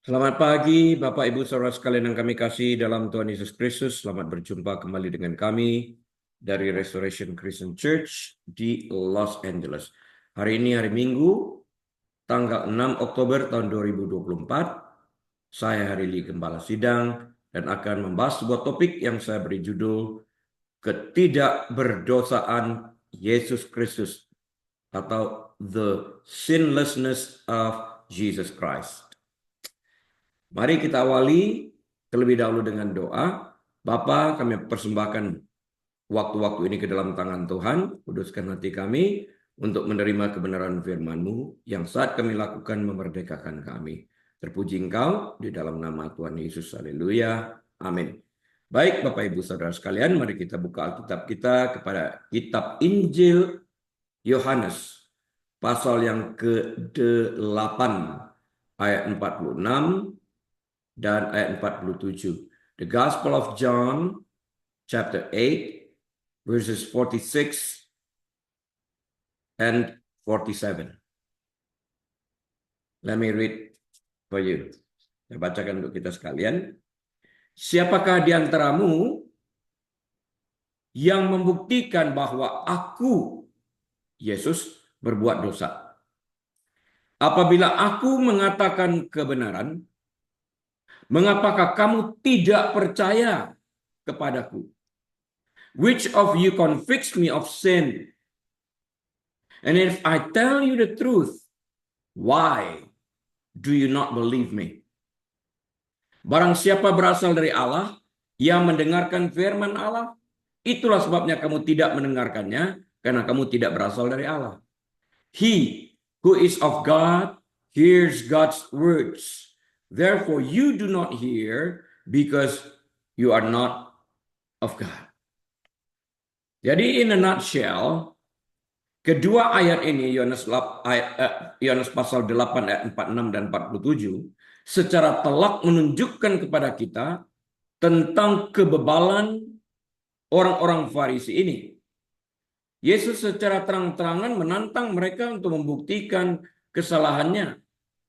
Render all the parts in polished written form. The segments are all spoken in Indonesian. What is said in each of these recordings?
Selamat pagi, Bapak Ibu Saudara sekalian yang kami kasih dalam Tuhan Yesus Kristus. Selamat berjumpa kembali dengan kami dari Restoration Christian Church di Los Angeles. Hari ini hari Minggu, tanggal 6 Oktober tahun 2024. Saya Harili Gembala Sidang dan akan membahas sebuah topik yang saya beri judul Ketidakberdosaan Yesus Kristus atau The Sinlessness of Jesus Christ. Mari kita awali terlebih dahulu dengan doa. Bapa, kami persembahkan waktu-waktu ini ke dalam tangan Tuhan. Kuduskan hati kami untuk menerima kebenaran firman-Mu yang saat kami lakukan memerdekakan kami. Terpuji Engkau di dalam nama Tuhan Yesus. Haleluya. Amin. Baik Bapak Ibu Saudara sekalian, mari kita buka Alkitab kita kepada kitab Injil Yohanes. Pasal yang ke-8 ayat 46 dan ayat 47. The Gospel of John, chapter 8, verses 46 and 47. Let me read for you. Saya bacakan untuk kita sekalian. Siapakah di antaramu yang membuktikan bahwa aku, Yesus, berbuat dosa? Apabila aku mengatakan kebenaran, mengapakah kamu tidak percaya kepadaku? Which of you convicts me of sin? And if I tell you the truth, why do you not believe me? Barang siapa berasal dari Allah, yang mendengarkan firman Allah, itulah sebabnya kamu tidak mendengarkannya, karena kamu tidak berasal dari Allah. He who is of God hears God's words. Therefore you do not hear because you are not of God. Jadi in a nutshell, kedua ayat ini, Yohanes pasal 8 ayat 46 dan 47, secara telak menunjukkan kepada kita tentang kebebalan orang-orang Farisi ini. Yesus secara terang-terangan menantang mereka untuk membuktikan kesalahannya,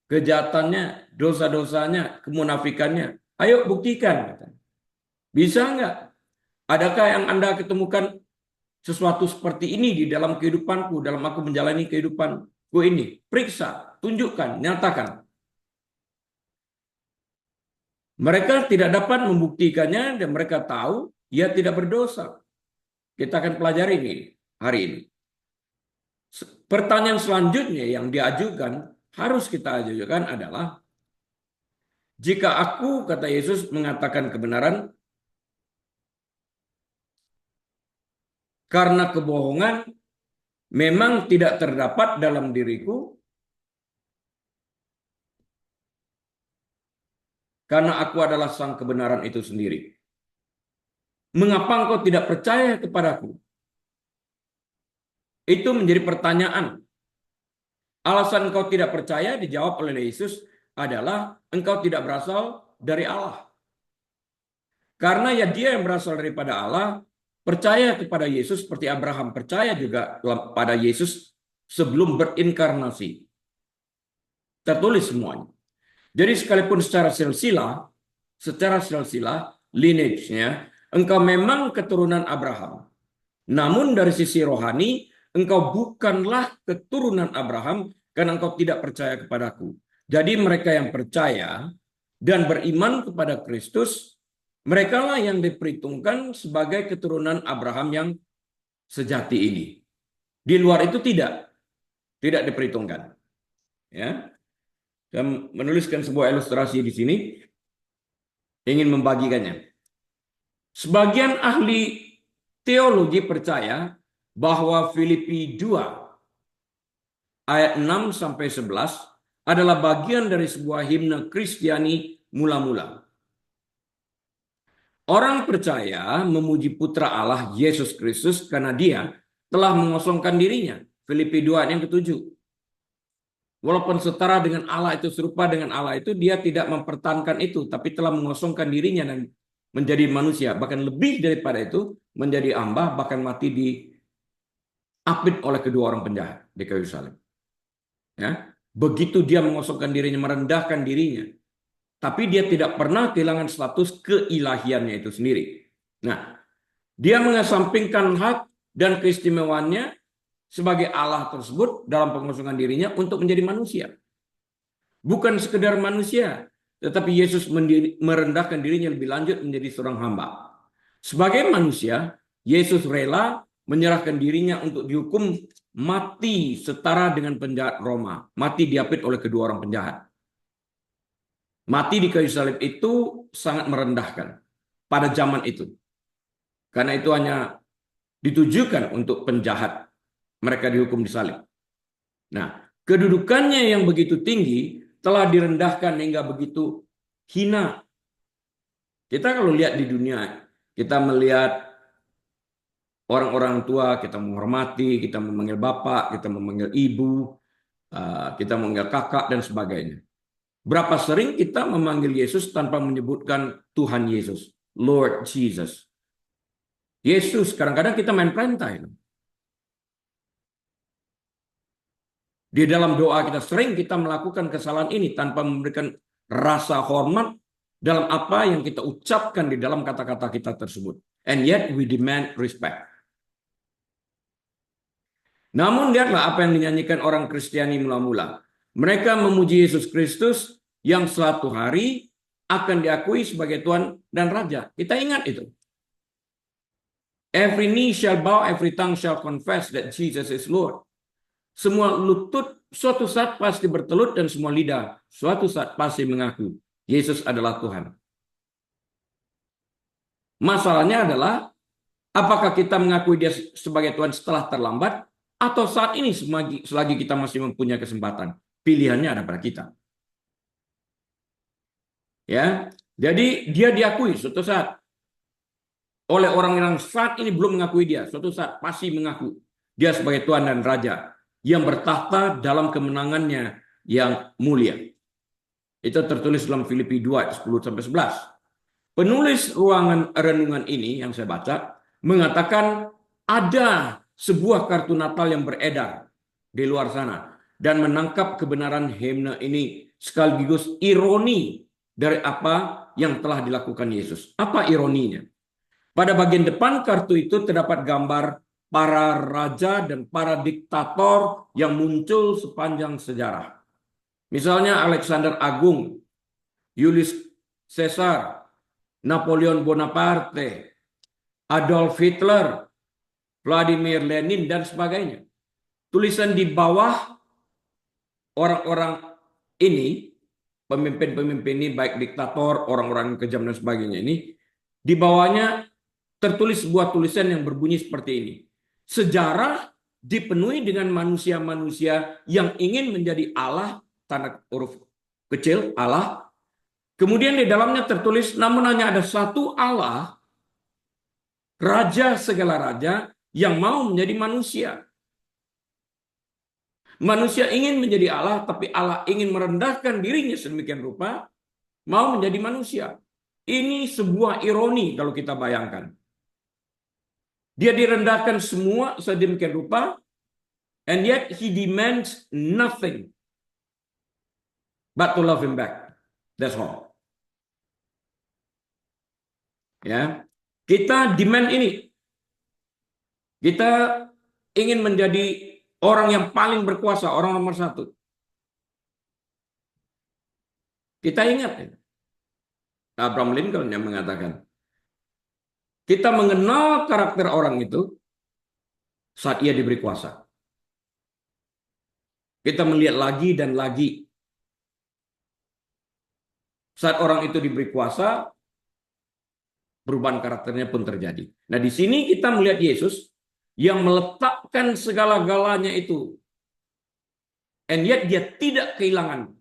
kejahatannya, dosa-dosanya, kemunafikannya. Ayo buktikan. Bisa nggak? Adakah yang Anda ketemukan sesuatu seperti ini di dalam kehidupanku, dalam aku menjalani kehidupanku ini? Periksa, tunjukkan, nyatakan. Mereka tidak dapat membuktikannya dan mereka tahu ia tidak berdosa. Kita akan pelajari ini hari ini. Pertanyaan selanjutnya yang diajukan, harus kita ajukan adalah, jika aku, kata Yesus, mengatakan kebenaran, karena kebohongan memang tidak terdapat dalam diriku, karena aku adalah sang kebenaran itu sendiri. Mengapa engkau tidak percaya kepadaku? Itu menjadi pertanyaan. Alasan engkau tidak percaya dijawab oleh Yesus adalah engkau tidak berasal dari Allah. Karena ya dia yang berasal daripada Allah, percaya kepada Yesus seperti Abraham percaya juga pada Yesus sebelum berinkarnasi. Tertulis semuanya. Jadi sekalipun secara silsilah, lineage-nya, engkau memang keturunan Abraham. Namun dari sisi rohani, engkau bukanlah keturunan Abraham karena engkau tidak percaya kepadaku. Jadi mereka yang percaya dan beriman kepada Kristus, merekalah yang diperhitungkan sebagai keturunan Abraham yang sejati ini. Di luar itu tidak diperhitungkan. Ya. Saya menuliskan sebuah ilustrasi di sini, ingin membagikannya. Sebagian ahli teologi percaya bahwa Filipi 2 ayat 6 sampai 11 adalah bagian dari sebuah himne Kristiani mula-mula. Orang percaya memuji putra Allah Yesus Kristus karena dia telah mengosongkan dirinya. Filipi 2 ayat yang ke-7. Walaupun setara dengan Allah itu, serupa dengan Allah itu, dia tidak mempertahankan itu, tapi telah mengosongkan dirinya dan menjadi manusia. Bahkan lebih daripada itu, menjadi hamba, bahkan mati diapit oleh kedua orang penjahat di kayu salib. Ya, begitu dia mengosongkan dirinya, merendahkan dirinya, tapi dia tidak pernah kehilangan status keilahiannya itu sendiri. Nah, dia mengesampingkan hak dan keistimewaannya sebagai Allah tersebut dalam pengosongan dirinya untuk menjadi manusia. Bukan sekedar manusia, tetapi Yesus merendahkan dirinya lebih lanjut menjadi seorang hamba. Sebagai manusia, Yesus rela menyerahkan dirinya untuk dihukum mati setara dengan penjahat Roma. Mati diapit oleh kedua orang penjahat. Mati di kayu salib itu sangat merendahkan pada zaman itu. Karena itu hanya ditujukan untuk penjahat. Mereka dihukum di salib. Nah, kedudukannya yang begitu tinggi telah direndahkan hingga begitu hina. Kita kalau lihat di dunia, kita melihat orang-orang tua, kita menghormati, kita memanggil bapak, kita memanggil ibu, kita memanggil kakak, dan sebagainya. Berapa sering kita memanggil Yesus tanpa menyebutkan Tuhan Yesus, Lord Jesus. Yesus, kadang-kadang kita main perintah. Di dalam doa kita sering kita melakukan kesalahan ini tanpa memberikan rasa hormat dalam apa yang kita ucapkan di dalam kata-kata kita tersebut. And yet we demand respect. Namun lihatlah apa yang dinyanyikan orang Kristiani mula-mula. Mereka memuji Yesus Kristus yang suatu hari akan diakui sebagai Tuhan dan Raja. Kita ingat itu. Every knee shall bow, every tongue shall confess that Jesus is Lord. Semua lutut suatu saat pasti bertelut dan semua lidah suatu saat pasti mengaku Yesus adalah Tuhan. Masalahnya adalah apakah kita mengakui dia sebagai Tuhan setelah terlambat atau saat ini selagi kita masih mempunyai kesempatan. Pilihannya ada pada kita. Ya, jadi dia diakui suatu saat oleh orang yang saat ini belum mengakui dia, suatu saat pasti mengaku dia sebagai Tuhan dan Raja yang bertahta dalam kemenangannya yang mulia. Itu tertulis dalam Filipi 2, 10-11. Penulis ruangan renungan ini yang saya baca mengatakan ada sebuah kartu Natal yang beredar di luar sana dan menangkap kebenaran himne ini sekaligus ironi dari apa yang telah dilakukan Yesus. Apa ironinya? Pada bagian depan kartu itu terdapat gambar para raja dan para diktator yang muncul sepanjang sejarah. Misalnya Alexander Agung, Julius Caesar, Napoleon Bonaparte, Adolf Hitler, Vladimir Lenin, dan sebagainya. Tulisan di bawah orang-orang ini, pemimpin-pemimpin ini, baik diktator, orang-orang kejam dan sebagainya ini, di bawahnya tertulis sebuah tulisan yang berbunyi seperti ini. Sejarah dipenuhi dengan manusia-manusia yang ingin menjadi Allah, tanda huruf kecil, Allah. Kemudian di dalamnya tertulis, namun hanya ada satu Allah, Raja segala raja, yang mau menjadi manusia. Manusia ingin menjadi Allah, tapi Allah ingin merendahkan dirinya sedemikian rupa, mau menjadi manusia. Ini sebuah ironi kalau kita bayangkan. Dia direndahkan semua sedemikian rupa, and yet he demands nothing but to love him back. That's all. Ya, kita demand ini. Kita ingin menjadi orang yang paling berkuasa, orang nomor satu. Kita ingat ya, Abraham Lincoln yang mengatakan, kita mengenal karakter orang itu saat ia diberi kuasa. Kita melihat lagi dan lagi. Saat orang itu diberi kuasa, perubahan karakternya pun terjadi. Nah, di sini kita melihat Yesus yang meletakkan segala-galanya itu. And yet dia tidak kehilangan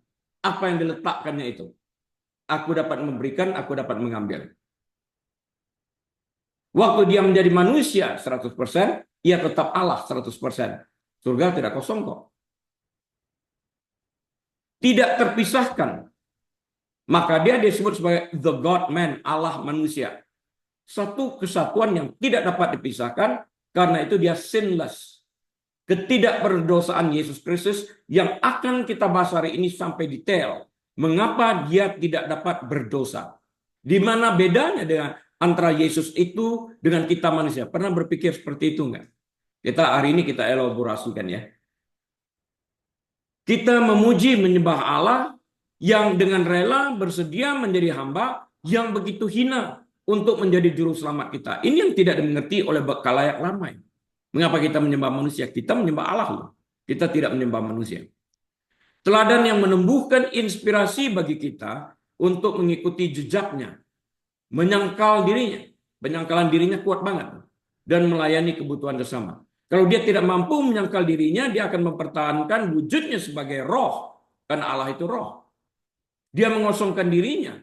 apa yang diletakkannya itu. Aku dapat memberikan, aku dapat mengambil. Waktu dia menjadi manusia 100%, ia tetap Allah 100%. Surga tidak kosong kok. Tidak terpisahkan. Maka dia disebut sebagai the God-man, Allah manusia. Satu kesatuan yang tidak dapat dipisahkan, karena itu dia sinless. Ketidakberdosaan Yesus Kristus yang akan kita bahas hari ini sampai detail. Mengapa dia tidak dapat berdosa? Di mana bedanya dengan antara Yesus itu dengan kita manusia? Pernah berpikir seperti itu enggak? Hari ini kita elaborasikan ya. Kita memuji menyembah Allah yang dengan rela bersedia menjadi hamba yang begitu hina untuk menjadi juru selamat kita. Ini yang tidak dimengerti oleh khalayak ramai. Mengapa kita menyembah manusia? Kita menyembah Allah loh. Kita tidak menyembah manusia. Teladan yang menumbuhkan inspirasi bagi kita untuk mengikuti jejaknya, menyangkal dirinya, penyangkalan dirinya kuat banget, dan melayani kebutuhan sesama. Kalau dia tidak mampu menyangkal dirinya, dia akan mempertahankan wujudnya sebagai roh, karena Allah itu roh. Dia mengosongkan dirinya,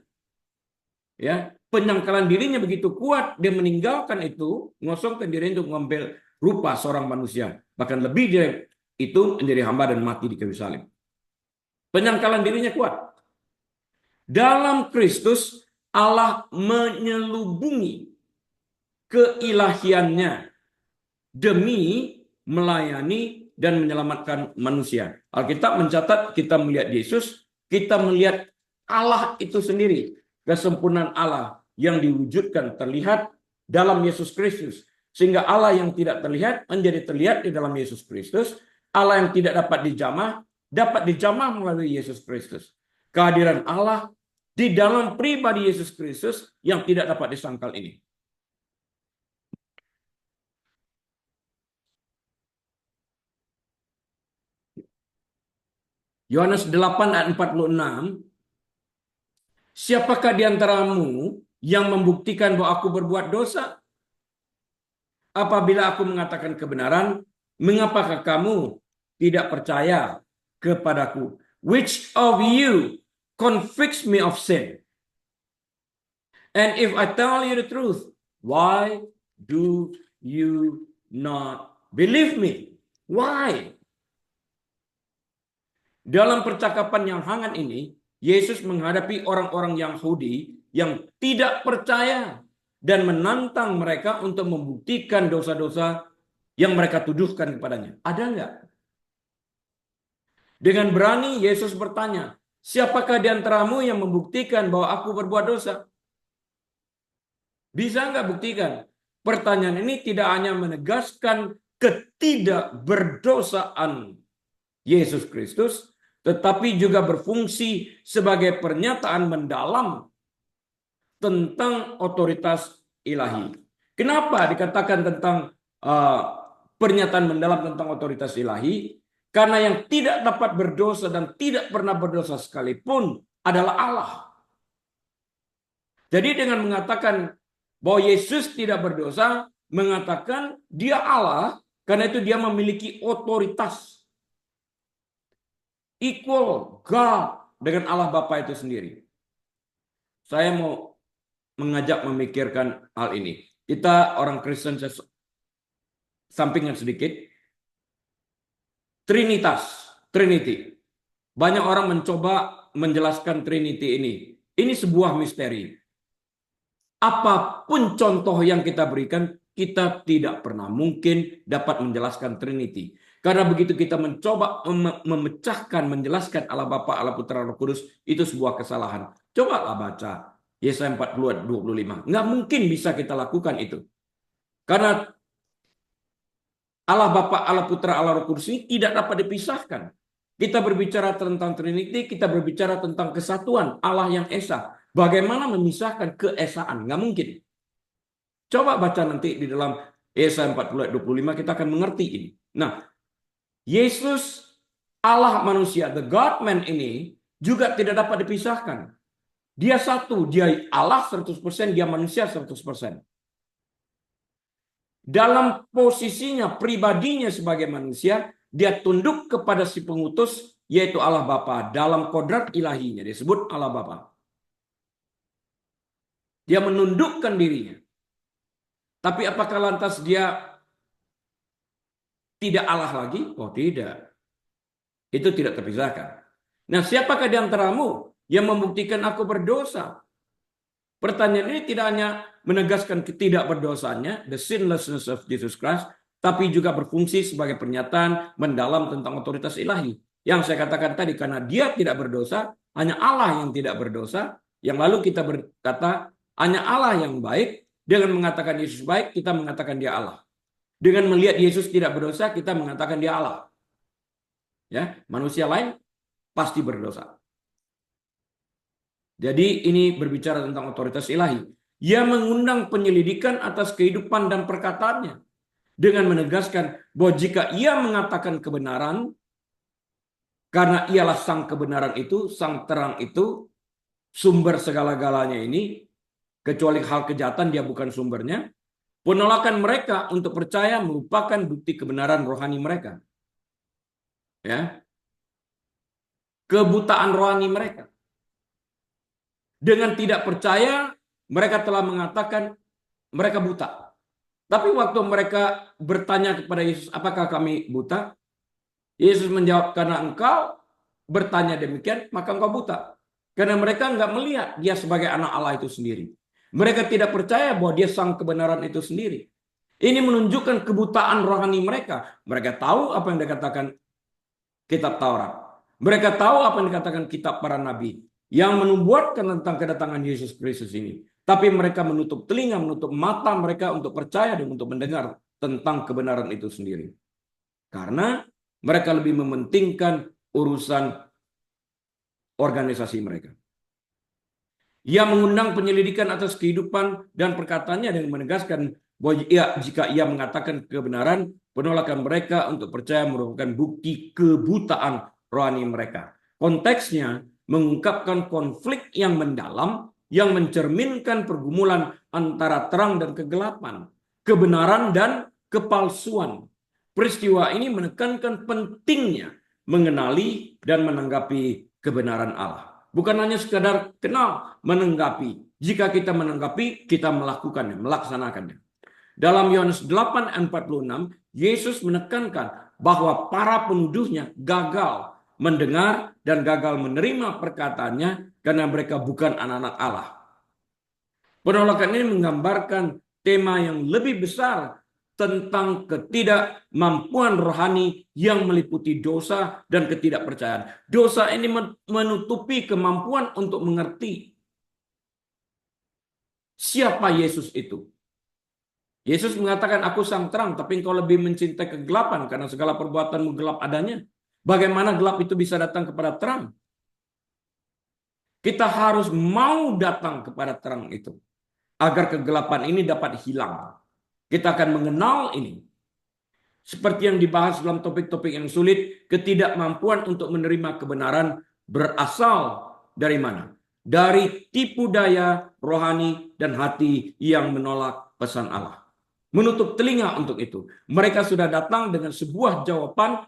ya, penyangkalan dirinya begitu kuat, dia meninggalkan itu, mengosongkan dirinya untuk mengambil rupa seorang manusia, bahkan lebih dari itu menjadi hamba dan mati di kayu salib. Penyangkalan dirinya kuat. Dalam Kristus, Allah menyelubungi keilahiannya demi melayani dan menyelamatkan manusia. Alkitab mencatat kita melihat Yesus, kita melihat Allah itu sendiri, kesempurnaan Allah yang diwujudkan terlihat dalam Yesus Kristus. Sehingga Allah yang tidak terlihat menjadi terlihat di dalam Yesus Kristus. Allah yang tidak dapat dijamah melalui Yesus Kristus. Kehadiran Allah di dalam pribadi Yesus Kristus yang tidak dapat disangkal ini. Yohanes 8 ayat 46, siapakah di antaramu yang membuktikan bahwa aku berbuat dosa? Apabila aku mengatakan kebenaran, mengapakah kamu tidak percaya kepadaku? Which of you convicts me of sin? And if I tell you the truth, why do you not believe me? Why? Dalam percakapan yang hangat ini, Yesus menghadapi orang-orang Yahudi yang tidak percaya dan menantang mereka untuk membuktikan dosa-dosa yang mereka tuduhkan kepadanya. Ada enggak? Dengan berani Yesus bertanya, siapakah di antaramu yang membuktikan bahwa aku berbuat dosa? Bisa enggak buktikan? Pertanyaan ini tidak hanya menegaskan ketidakberdosaan Yesus Kristus, tetapi juga berfungsi sebagai pernyataan mendalam tentang otoritas ilahi. Kenapa dikatakan tentang pernyataan mendalam tentang otoritas ilahi? Karena yang tidak dapat berdosa dan tidak pernah berdosa sekalipun adalah Allah. Jadi dengan mengatakan bahwa Yesus tidak berdosa, mengatakan dia Allah, karena itu dia memiliki otoritas. Equal God dengan Allah Bapa itu sendiri. Saya mau mengajak memikirkan hal ini. Kita orang Kristen, sampingan sedikit. Trinity. Banyak orang mencoba menjelaskan Trinity ini. Ini sebuah misteri. Apapun contoh yang kita berikan, kita tidak pernah mungkin dapat menjelaskan Trinity. Karena begitu kita mencoba memecahkan, menjelaskan Allah Bapa, Allah Putra, Roh Kudus, itu sebuah kesalahan. Cobalah baca Yesaya 40 ayat 25. Nggak mungkin bisa kita lakukan itu. Karena Allah Bapa, Allah Putra, Allah Roh Kudus ini tidak dapat dipisahkan. Kita berbicara tentang Trinity, kita berbicara tentang kesatuan Allah yang Esa. Bagaimana memisahkan keesaan? Nggak mungkin. Coba baca nanti di dalam Yesaya 40 ayat 25, kita akan mengerti ini. Nah, Yesus Allah manusia, the God-man ini juga tidak dapat dipisahkan. Dia satu, dia Allah 100%, dia manusia 100%. Dalam posisinya, pribadinya sebagai manusia, dia tunduk kepada si pengutus, yaitu Allah Bapa. Dalam kodrat ilahinya, disebut Allah Bapa. Dia menundukkan dirinya. Tapi apakah lantas dia tidak Allah lagi? Oh tidak. Itu tidak terpisahkan. Nah, siapakah di antaramu yang membuktikan aku berdosa? Pertanyaan ini tidak hanya menegaskan ketidakberdosaannya, the sinlessness of Jesus Christ, tapi juga berfungsi sebagai pernyataan mendalam tentang otoritas ilahi. Yang saya katakan tadi, karena dia tidak berdosa, hanya Allah yang tidak berdosa. Yang lalu kita berkata, hanya Allah yang baik. Dengan mengatakan Yesus baik, kita mengatakan dia Allah. Dengan melihat Yesus tidak berdosa, kita mengatakan dia Allah. Ya, manusia lain pasti berdosa. Jadi ini berbicara tentang otoritas ilahi. Ia mengundang penyelidikan atas kehidupan dan perkataannya dengan menegaskan bahwa jika ia mengatakan kebenaran, karena ialah sang kebenaran itu, sang terang itu, sumber segala-galanya ini, kecuali hal kejahatan dia bukan sumbernya, penolakan mereka untuk percaya merupakan bukti kebenaran rohani mereka. Ya, kebutaan rohani mereka. Dengan tidak percaya, mereka telah mengatakan mereka buta. Tapi waktu mereka bertanya kepada Yesus, apakah kami buta? Yesus menjawab, karena engkau bertanya demikian, maka engkau buta. Karena mereka enggak melihat dia sebagai anak Allah itu sendiri. Mereka tidak percaya bahwa dia sang kebenaran itu sendiri. Ini menunjukkan kebutaan rohani mereka. Mereka tahu apa yang dikatakan kitab Taurat. Mereka tahu apa yang dikatakan kitab para nabi yang menubuatkan tentang kedatangan Yesus Kristus ini. Tapi mereka menutup telinga, menutup mata mereka untuk percaya dan untuk mendengar tentang kebenaran itu sendiri. Karena mereka lebih mementingkan urusan organisasi mereka. Ia mengundang penyelidikan atas kehidupan dan perkataannya dengan menegaskan bahwa jika ia mengatakan kebenaran, penolakan mereka untuk percaya merupakan bukti kebutaan rohani mereka. Konteksnya mengungkapkan konflik yang mendalam yang mencerminkan pergumulan antara terang dan kegelapan, kebenaran dan kepalsuan. Peristiwa ini menekankan pentingnya mengenali dan menanggapi kebenaran Allah. Bukan hanya sekadar kenal, menanggapi. Jika kita menanggapi, kita melakukannya, melaksanakannya. Dalam Yohanes 8:46, Yesus menekankan bahwa para penuduhnya gagal mendengar dan gagal menerima perkataannya karena mereka bukan anak-anak Allah. Penolakan ini menggambarkan tema yang lebih besar tentang ketidakmampuan rohani yang meliputi dosa dan ketidakpercayaan. Dosa ini menutupi kemampuan untuk mengerti siapa Yesus itu. Yesus mengatakan, aku sang terang, tapi engkau lebih mencintai kegelapan karena segala perbuatanmu gelap adanya. Bagaimana gelap itu bisa datang kepada terang? Kita harus mau datang kepada terang itu, agar kegelapan ini dapat hilang. Kita akan mengenal ini. Seperti yang dibahas dalam topik-topik yang sulit, ketidakmampuan untuk menerima kebenaran berasal dari mana? Dari tipu daya rohani dan hati yang menolak pesan Allah. Menutup telinga untuk itu. Mereka sudah datang dengan sebuah jawaban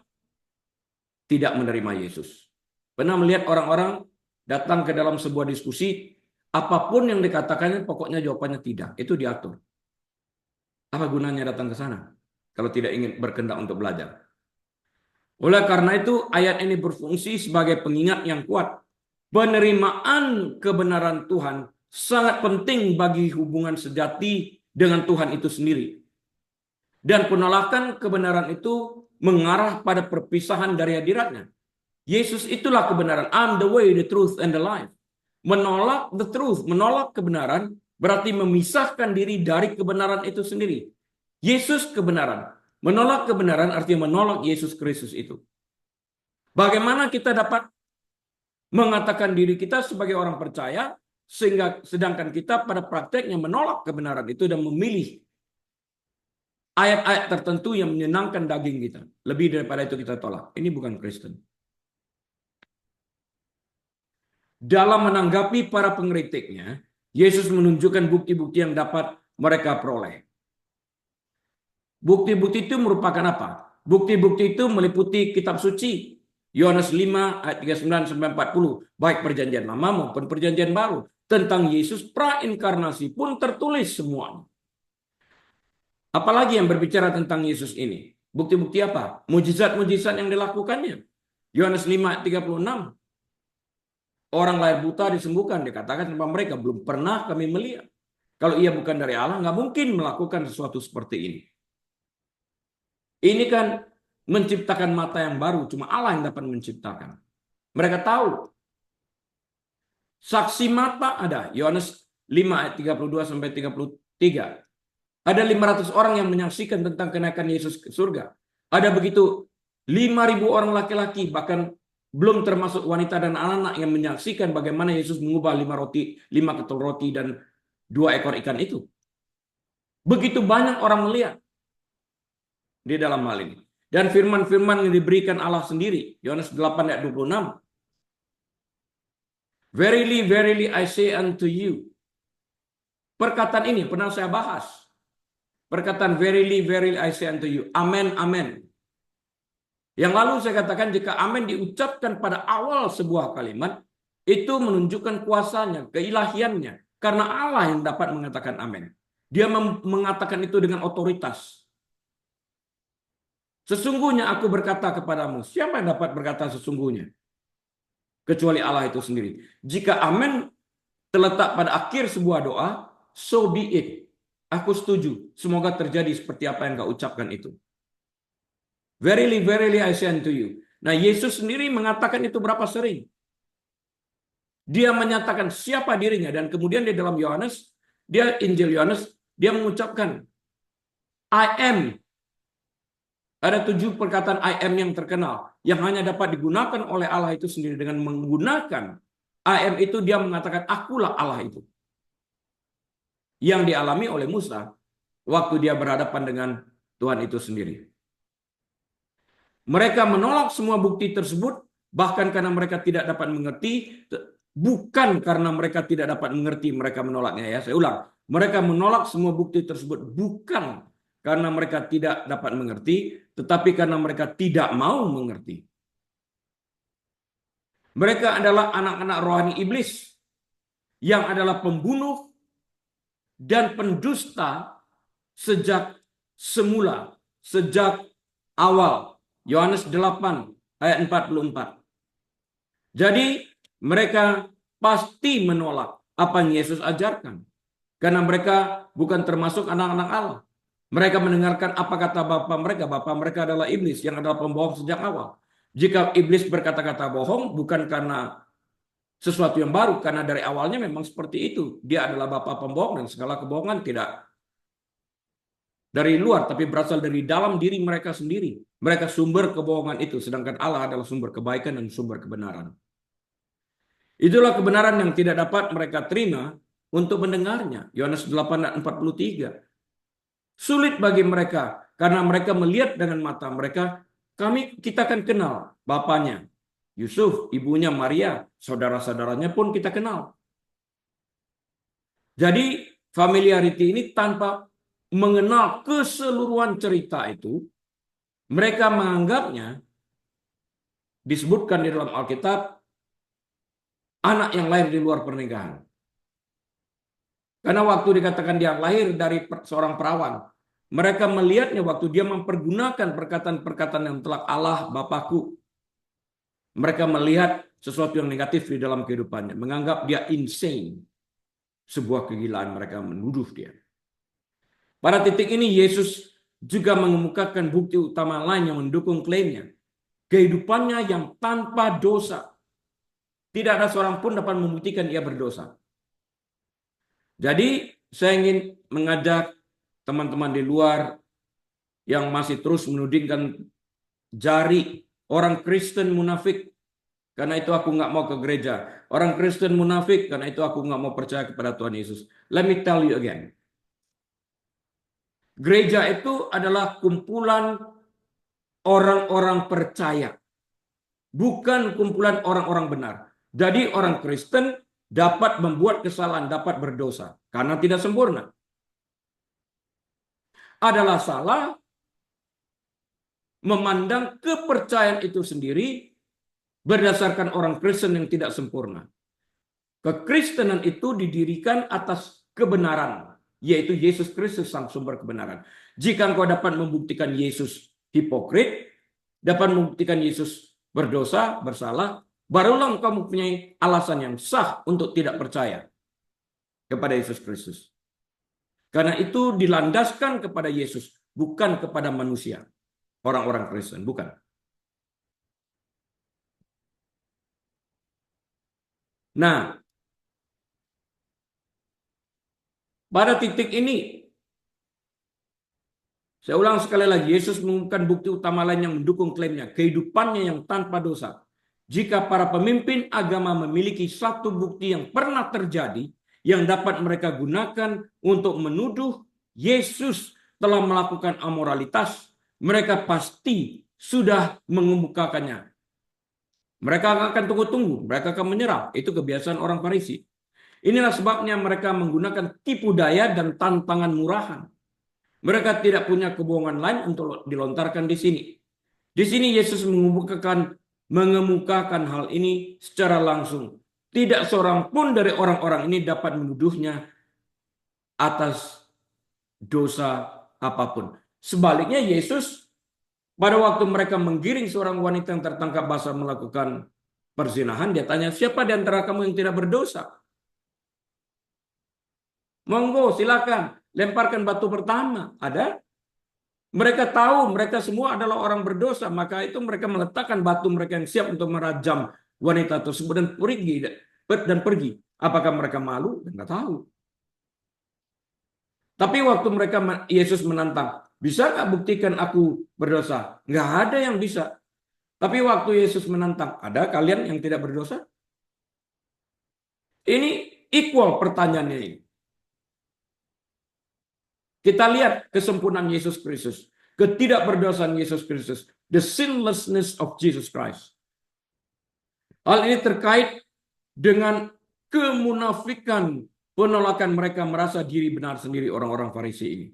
tidak menerima Yesus. Pernah melihat orang-orang datang ke dalam sebuah diskusi, apapun yang dikatakannya pokoknya jawabannya tidak. Itu diatur. Apa gunanya datang ke sana kalau tidak ingin berkehendak untuk belajar? Oleh karena itu, ayat ini berfungsi sebagai pengingat yang kuat. Penerimaan kebenaran Tuhan sangat penting bagi hubungan sejati dengan Tuhan itu sendiri. Dan penolakan kebenaran itu mengarah pada perpisahan dari hadiratnya. Yesus itulah kebenaran. I'm the way, the truth, and the life. Menolak the truth, menolak kebenaran, berarti memisahkan diri dari kebenaran itu sendiri. Yesus kebenaran. Menolak kebenaran artinya menolak Yesus Kristus itu. Bagaimana kita dapat mengatakan diri kita sebagai orang percaya, sehingga sedangkan kita pada prakteknya menolak kebenaran itu dan memilih ayat-ayat tertentu yang menyenangkan daging kita. Lebih daripada itu kita tolak. Ini bukan Kristen. Dalam menanggapi para pengkritiknya, Yesus menunjukkan bukti-bukti yang dapat mereka peroleh. Bukti-bukti itu merupakan apa? Bukti-bukti itu meliputi kitab suci. Yohanes 5 ayat 39 sampai 40. Baik perjanjian lama maupun perjanjian baru. Tentang Yesus prainkarnasi pun tertulis semuanya. Apalagi yang berbicara tentang Yesus ini? Bukti-bukti apa? Mujizat-mujizat yang dilakukannya. Yohanes 5 ayat 36. Orang lahir buta disembuhkan. Dikatakan sama mereka, belum pernah kami melihat. Kalau ia bukan dari Allah, nggak mungkin melakukan sesuatu seperti ini. Ini kan menciptakan mata yang baru. Cuma Allah yang dapat menciptakan. Mereka tahu Saksi mata ada. Yohanes 5 ayat 32 sampai 33. Ada 500 orang yang menyaksikan tentang kenaikan Yesus ke surga. Ada begitu 5.000 orang laki-laki, bahkan belum termasuk wanita dan anak-anak yang menyaksikan bagaimana Yesus mengubah 5 ketul roti dan 2 ekor ikan itu. Begitu banyak orang melihat di dalam hal ini. Dan firman-firman yang diberikan Allah sendiri, Yohanes 8 ayat 26. Verily, verily I say unto you. Perkataan ini pernah saya bahas. Perkataan verily, verily I say unto you. Amen, amen. Yang lalu saya katakan jika amin diucapkan pada awal sebuah kalimat, itu menunjukkan kuasanya, keilahiannya. Karena Allah yang dapat mengatakan amin. Dia mengatakan itu dengan otoritas. Sesungguhnya aku berkata kepadamu, siapa yang dapat berkata sesungguhnya? Kecuali Allah itu sendiri. Jika amin terletak pada akhir sebuah doa, so be it. Aku setuju. Semoga terjadi seperti apa yang kau ucapkan itu. Verily, verily I say unto you. Nah, Yesus sendiri mengatakan itu berapa sering? Dia menyatakan siapa dirinya. Dan kemudian di dalam Yohanes, Injil Yohanes, dia mengucapkan I am. Ada 7 perkataan I am yang terkenal. Yang hanya dapat digunakan oleh Allah itu sendiri. Dengan menggunakan I am itu, dia mengatakan akulah Allah itu. Yang dialami oleh Musa waktu dia berhadapan dengan Tuhan itu sendiri. Mereka menolak semua bukti tersebut, bahkan karena mereka tidak dapat mengerti, bukan karena mereka tidak dapat mengerti mereka menolaknya ya. Saya ulang, mereka menolak semua bukti tersebut bukan karena mereka tidak dapat mengerti, tetapi karena mereka tidak mau mengerti. Mereka adalah anak-anak rohani iblis yang adalah pembunuh dan pendusta sejak semula, sejak awal. Yohanes 8 ayat 44. Jadi mereka pasti menolak apa yang Yesus ajarkan. Karena mereka bukan termasuk anak-anak Allah. Mereka mendengarkan apa kata Bapa mereka. Bapa mereka adalah iblis yang adalah pembohong sejak awal. Jika iblis berkata-kata bohong bukan karena sesuatu yang baru. Karena dari awalnya memang seperti itu. Dia adalah bapa pembohong dan segala kebohongan tidak dari luar, tapi berasal dari dalam diri mereka sendiri. Mereka sumber kebohongan itu, sedangkan Allah adalah sumber kebaikan dan sumber kebenaran. Itulah kebenaran yang tidak dapat mereka terima untuk mendengarnya. Yohanes 8:43. Sulit bagi mereka, karena mereka melihat dengan mata mereka, kita kan kenal bapaknya, Yusuf, ibunya Maria, saudara-saudaranya pun kita kenal. Jadi familiarity ini tanpa mengenal keseluruhan cerita itu, mereka menganggapnya disebutkan di dalam Alkitab anak yang lahir di luar pernikahan. Karena waktu dikatakan dia lahir dari seorang perawan, mereka melihatnya waktu dia mempergunakan perkataan-perkataan yang telak Allah Bapakku. Mereka melihat sesuatu yang negatif di dalam kehidupannya, menganggap dia insane. Sebuah kegilaan, mereka menuduh dia. Pada titik ini Yesus juga mengemukakan bukti utama lain yang mendukung klaimnya. Kehidupannya yang tanpa dosa. Tidak ada seorang pun dapat membuktikan ia berdosa. Jadi saya ingin mengajak teman-teman di luar yang masih terus menudingkan jari orang Kristen munafik. Karena itu aku nggak mau ke gereja. Orang Kristen munafik, karena itu aku nggak mau percaya kepada Tuhan Yesus. Let me tell you again. Gereja itu adalah kumpulan orang-orang percaya. Bukan kumpulan orang-orang benar. Jadi orang Kristen dapat membuat kesalahan, dapat berdosa. Karena tidak sempurna. Adalah salah memandang kepercayaan itu sendiri berdasarkan orang Kristen yang tidak sempurna. Kekristenan itu didirikan atas kebenaran, yaitu Yesus Kristus sang sumber kebenaran. Jika engkau dapat membuktikan Yesus hipokrit, dapat membuktikan Yesus berdosa, bersalah, barulah engkau mempunyai alasan yang sah untuk tidak percaya kepada Yesus Kristus. Karena itu dilandaskan kepada Yesus, bukan kepada manusia. Orang-orang Kristen, bukan. Nah, Pada titik ini, saya ulang sekali lagi, Yesus mengumumkan bukti utama lain yang mendukung klaimnya, kehidupannya yang tanpa dosa. Jika para pemimpin agama memiliki satu bukti yang pernah terjadi, yang dapat mereka gunakan untuk menuduh Yesus telah melakukan amoralitas, mereka pasti sudah mengemukakannya. Mereka akan tunggu-tunggu, mereka akan menyerah. Itu kebiasaan orang Farisi. Inilah sebabnya mereka menggunakan tipu daya dan tantangan murahan. Mereka tidak punya kebohongan lain untuk dilontarkan di sini. Di sini Yesus mengemukakan hal ini secara langsung. Tidak seorang pun dari orang-orang ini dapat menuduhnya atas dosa apapun. Sebaliknya Yesus pada waktu mereka menggiring seorang wanita yang tertangkap basah melakukan perzinahan, dia tanya, siapa di antara kamu yang tidak berdosa? Monggo, silakan. Lemparkan batu pertama. Ada? Mereka tahu mereka semua adalah orang berdosa, maka itu mereka meletakkan batu mereka yang siap untuk merajam wanita tersebut dan pergi. Apakah mereka malu? Tidak tahu. Tapi waktu Yesus menantang, bisa nggak buktikan aku berdosa? Nggak ada yang bisa. Tapi waktu Yesus menantang, ada kalian yang tidak berdosa? Ini equal pertanyaannya ini. Kita lihat kesempurnaan Yesus Kristus, ketidakberdosaan Yesus Kristus, the sinlessness of Jesus Christ. Hal ini terkait dengan kemunafikan penolakan mereka merasa diri benar sendiri orang-orang Farisi ini.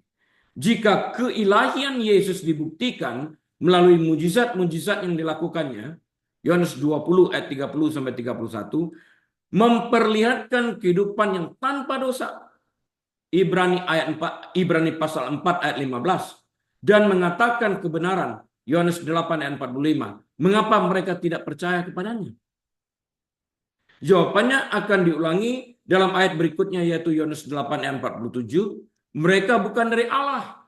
Jika keilahian Yesus dibuktikan melalui mujizat-mujizat yang dilakukannya, Yohanes 20 ayat 30 sampai 31, memperlihatkan kehidupan yang tanpa dosa. Ibrani pasal 4 ayat 15 dan mengatakan kebenaran, Yohanes 8 ayat 45. Mengapa mereka tidak percaya kepadanya? Jawabannya akan diulangi dalam ayat berikutnya, yaitu Yohanes 8 ayat 47. Mereka bukan dari Allah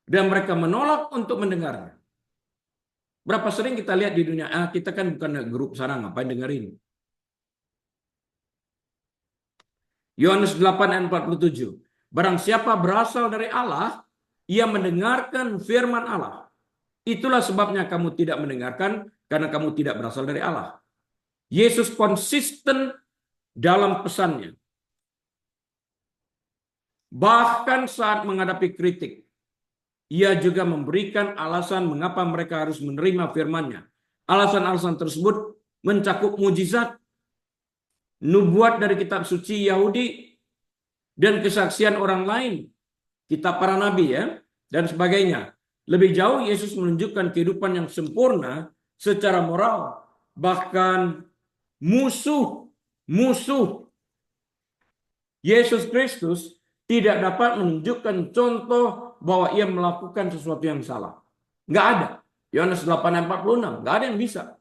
dan mereka menolak untuk mendengarnya. Berapa sering kita lihat di dunia, kita kan bukan grup sana, ngapain dengerin? Yohanes 8 ayat 47. Barang siapa berasal dari Allah, ia mendengarkan firman Allah. Itulah sebabnya kamu tidak mendengarkan, karena kamu tidak berasal dari Allah. Yesus konsisten dalam pesannya. Bahkan saat menghadapi kritik, ia juga memberikan alasan mengapa mereka harus menerima firman-Nya. Alasan-alasan tersebut mencakup mujizat, nubuat dari kitab suci Yahudi, dan kesaksian orang lain, kitab para nabi ya, dan sebagainya. Lebih jauh Yesus menunjukkan kehidupan yang sempurna secara moral. Bahkan musuh Yesus Kristus tidak dapat menunjukkan contoh bahwa ia melakukan sesuatu yang salah. Nggak ada. Yohanes 8:46, nggak ada yang bisa.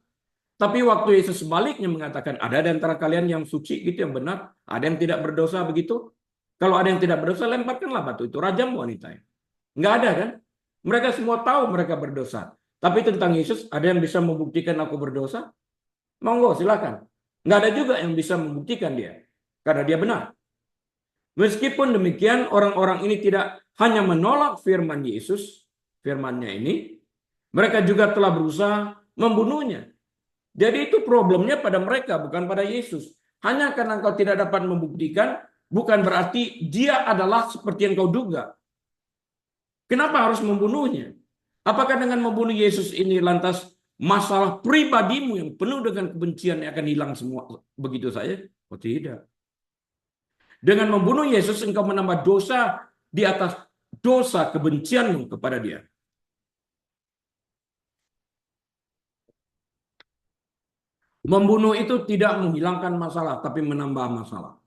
Tapi waktu Yesus sebaliknya mengatakan, ada di antara kalian yang suci gitu, yang benar, ada yang tidak berdosa begitu. Kalau ada yang tidak berdosa, lemparkanlah batu itu, rajam wanita. Nggak ada kan? Mereka semua tahu mereka berdosa. Tapi tentang Yesus, ada yang bisa membuktikan aku berdosa? Monggo, silakan. Nggak ada juga yang bisa membuktikan dia. Karena dia benar. Meskipun demikian, orang-orang ini tidak hanya menolak firman Yesus, firman-Nya ini, mereka juga telah berusaha membunuhnya. Jadi itu problemnya pada mereka, bukan pada Yesus. Hanya karena engkau tidak dapat membuktikan, bukan berarti dia adalah seperti yang kau duga. Kenapa harus membunuhnya? Apakah dengan membunuh Yesus ini lantas masalah pribadimu yang penuh dengan kebencian yang akan hilang semua begitu saja? Oh tidak. Dengan membunuh Yesus engkau menambah dosa di atas dosa kebencianmu kepada dia. Membunuh itu tidak menghilangkan masalah, tapi menambah masalah.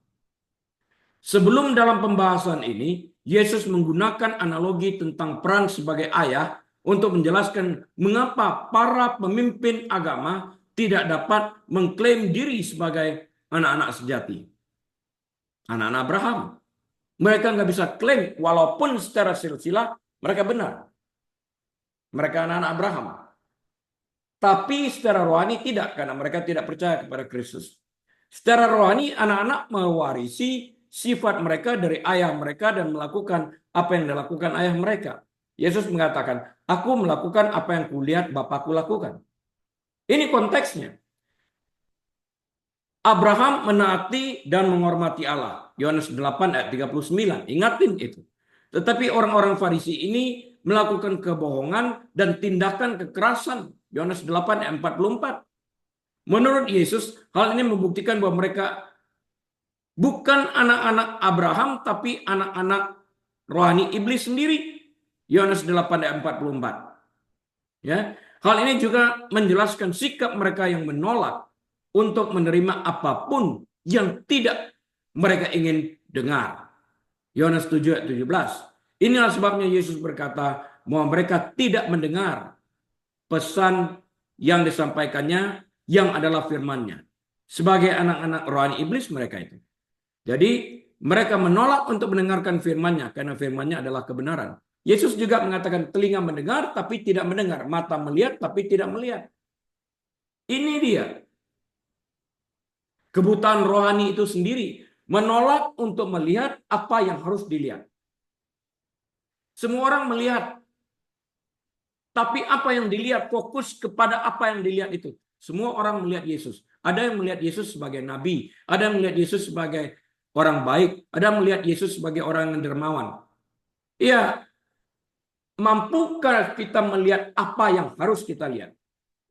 Sebelum dalam pembahasan ini, Yesus menggunakan analogi tentang peran sebagai ayah untuk menjelaskan mengapa para pemimpin agama tidak dapat mengklaim diri sebagai anak-anak sejati. Anak-anak Abraham. Mereka nggak bisa klaim, walaupun secara silsilah mereka benar. Mereka anak-anak Abraham. Tapi secara rohani tidak, karena mereka tidak percaya kepada Kristus. Secara rohani anak-anak mewarisi sifat mereka dari ayah mereka dan melakukan apa yang dilakukan ayah mereka. Yesus mengatakan, aku melakukan apa yang kulihat Bapakku lakukan. Ini konteksnya. Abraham menaati dan menghormati Allah. Yohanes 8 ayat 39. Ingatin itu. Tetapi orang-orang Farisi ini melakukan kebohongan dan tindakan kekerasan. Yohanes 8 ayat 44. Menurut Yesus, hal ini membuktikan bahwa mereka bukan anak-anak Abraham, tapi anak-anak rohani iblis sendiri. Yohanes 8 ayat 44. Ya, hal ini juga menjelaskan sikap mereka yang menolak untuk menerima apapun yang tidak mereka ingin dengar. Yohanes 7 ayat 17. Inilah sebabnya Yesus berkata bahwa mereka tidak mendengar pesan yang disampaikannya yang adalah firman-Nya. Sebagai anak-anak rohani iblis mereka itu. Jadi mereka menolak untuk mendengarkan firman-Nya karena firman-Nya adalah kebenaran. Yesus juga mengatakan telinga mendengar tapi tidak mendengar, mata melihat tapi tidak melihat. Ini dia. Kebutaan rohani itu sendiri menolak untuk melihat apa yang harus dilihat. Semua orang melihat, tapi apa yang dilihat fokus kepada apa yang dilihat itu. Semua orang melihat Yesus. Ada yang melihat Yesus sebagai nabi, ada yang melihat Yesus sebagai orang baik, ada yang melihat Yesus sebagai orang yang dermawan. Iya, mampukah kita melihat apa yang harus kita lihat?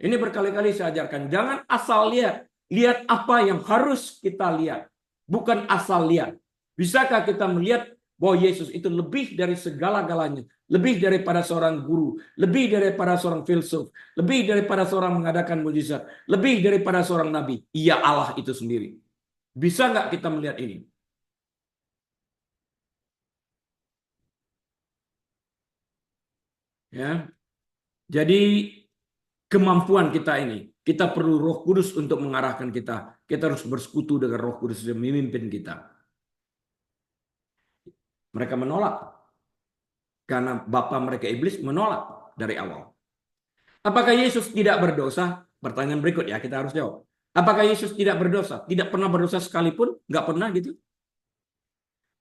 Ini berkali-kali saya ajarkan, jangan asal lihat. Lihat apa yang harus kita lihat, bukan asal lihat. Bisakah kita melihat bahwa Yesus itu lebih dari segala-galanya, lebih daripada seorang guru, lebih daripada seorang filsuf, lebih daripada seorang mengadakan mujizat, lebih daripada seorang nabi. Ia Allah itu sendiri. Bisa nggak kita melihat ini? Ya, jadi kemampuan kita ini, kita perlu Roh Kudus untuk mengarahkan kita. Kita harus bersekutu dengan Roh Kudus yang memimpin kita. Mereka menolak karena bapa mereka iblis menolak dari awal. Apakah Yesus tidak berdosa? Pertanyaan berikut ya, kita harus jawab. Apakah Yesus tidak berdosa? Tidak pernah berdosa sekalipun? Nggak pernah gitu?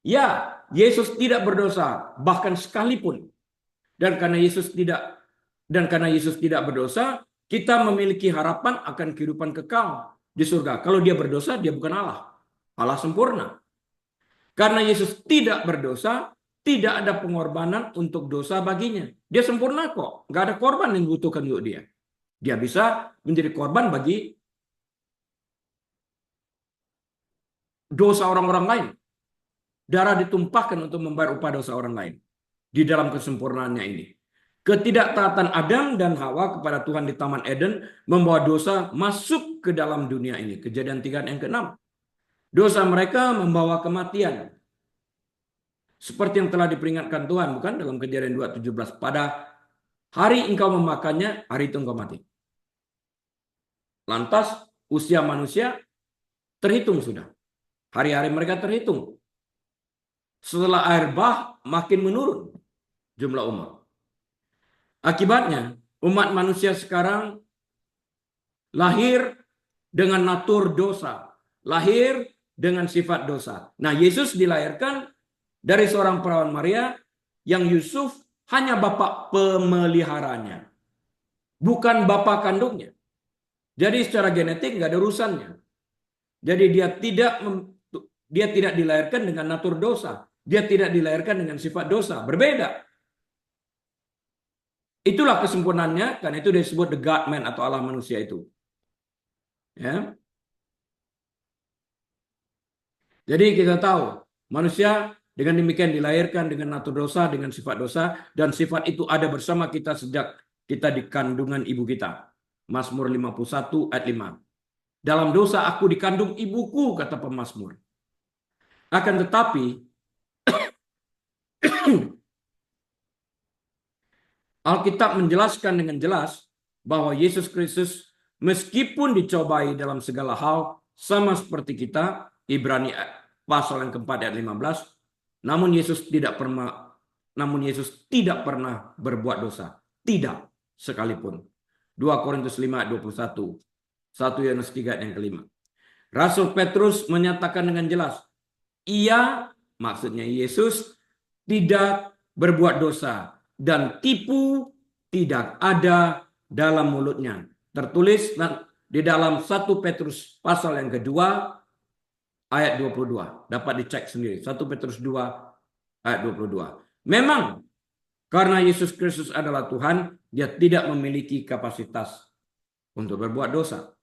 Ya, Yesus tidak berdosa bahkan sekalipun. Dan karena Yesus tidak berdosa, kita memiliki harapan akan kehidupan kekal di surga. Kalau dia berdosa, dia bukan Allah. Allah sempurna. Karena Yesus tidak berdosa, tidak ada pengorbanan untuk dosa baginya. Dia sempurna kok. Nggak ada korban yang dibutuhkan untuk dia. Dia bisa menjadi korban bagi dosa orang-orang lain. Darah ditumpahkan untuk membayar upah dosa orang lain. Di dalam kesempurnaannya ini. Ketidaktaatan Adam dan Hawa kepada Tuhan di Taman Eden membawa dosa masuk ke dalam dunia ini. Kejadian 3 yang ke-6. Dosa mereka membawa kematian. Seperti yang telah diperingatkan Tuhan, bukan dalam Kejadian 2:17. Pada hari engkau memakannya, hari itu engkau mati. Lantas usia manusia terhitung sudah. Hari-hari mereka terhitung. Setelah air bah makin menurun jumlah umat. Akibatnya umat manusia sekarang lahir dengan natur dosa. Lahir dengan sifat dosa. Nah, Yesus dilahirkan dari seorang perawan Maria yang Yusuf hanya bapak pemeliharanya. Bukan bapak kandungnya. Jadi secara genetik nggak ada urusannya. Jadi dia tidak dilahirkan dengan natur dosa. Dia tidak dilahirkan dengan sifat dosa. Berbeda. Itulah kesempurnaannya, karena itu disebut the God man atau Allah manusia itu. Ya. Jadi kita tahu, manusia dengan demikian dilahirkan dengan natur dosa, dengan sifat dosa, dan sifat itu ada bersama kita sejak kita di kandungan ibu kita. Mazmur 51 ayat 5. Dalam dosa aku dikandung ibuku, kata pemazmur. Akan tetapi, Alkitab menjelaskan dengan jelas bahwa Yesus Kristus meskipun dicobai dalam segala hal, sama seperti kita, Ibrani pasal yang keempat ayat 15, namun Yesus tidak pernah berbuat dosa. Tidak sekalipun. 2 Korintus 5 ayat 21. 1 Yohanes 3 ayat yang kelima. Rasul Petrus menyatakan dengan jelas, Ia, maksudnya Yesus, tidak berbuat dosa dan tipu tidak ada dalam mulutnya. Tertulis di dalam 1 Petrus pasal yang kedua ayat 22. Dapat dicek sendiri. 1 Petrus 2 ayat 22. Memang karena Yesus Kristus adalah Tuhan, dia tidak memiliki kapasitas untuk berbuat dosa.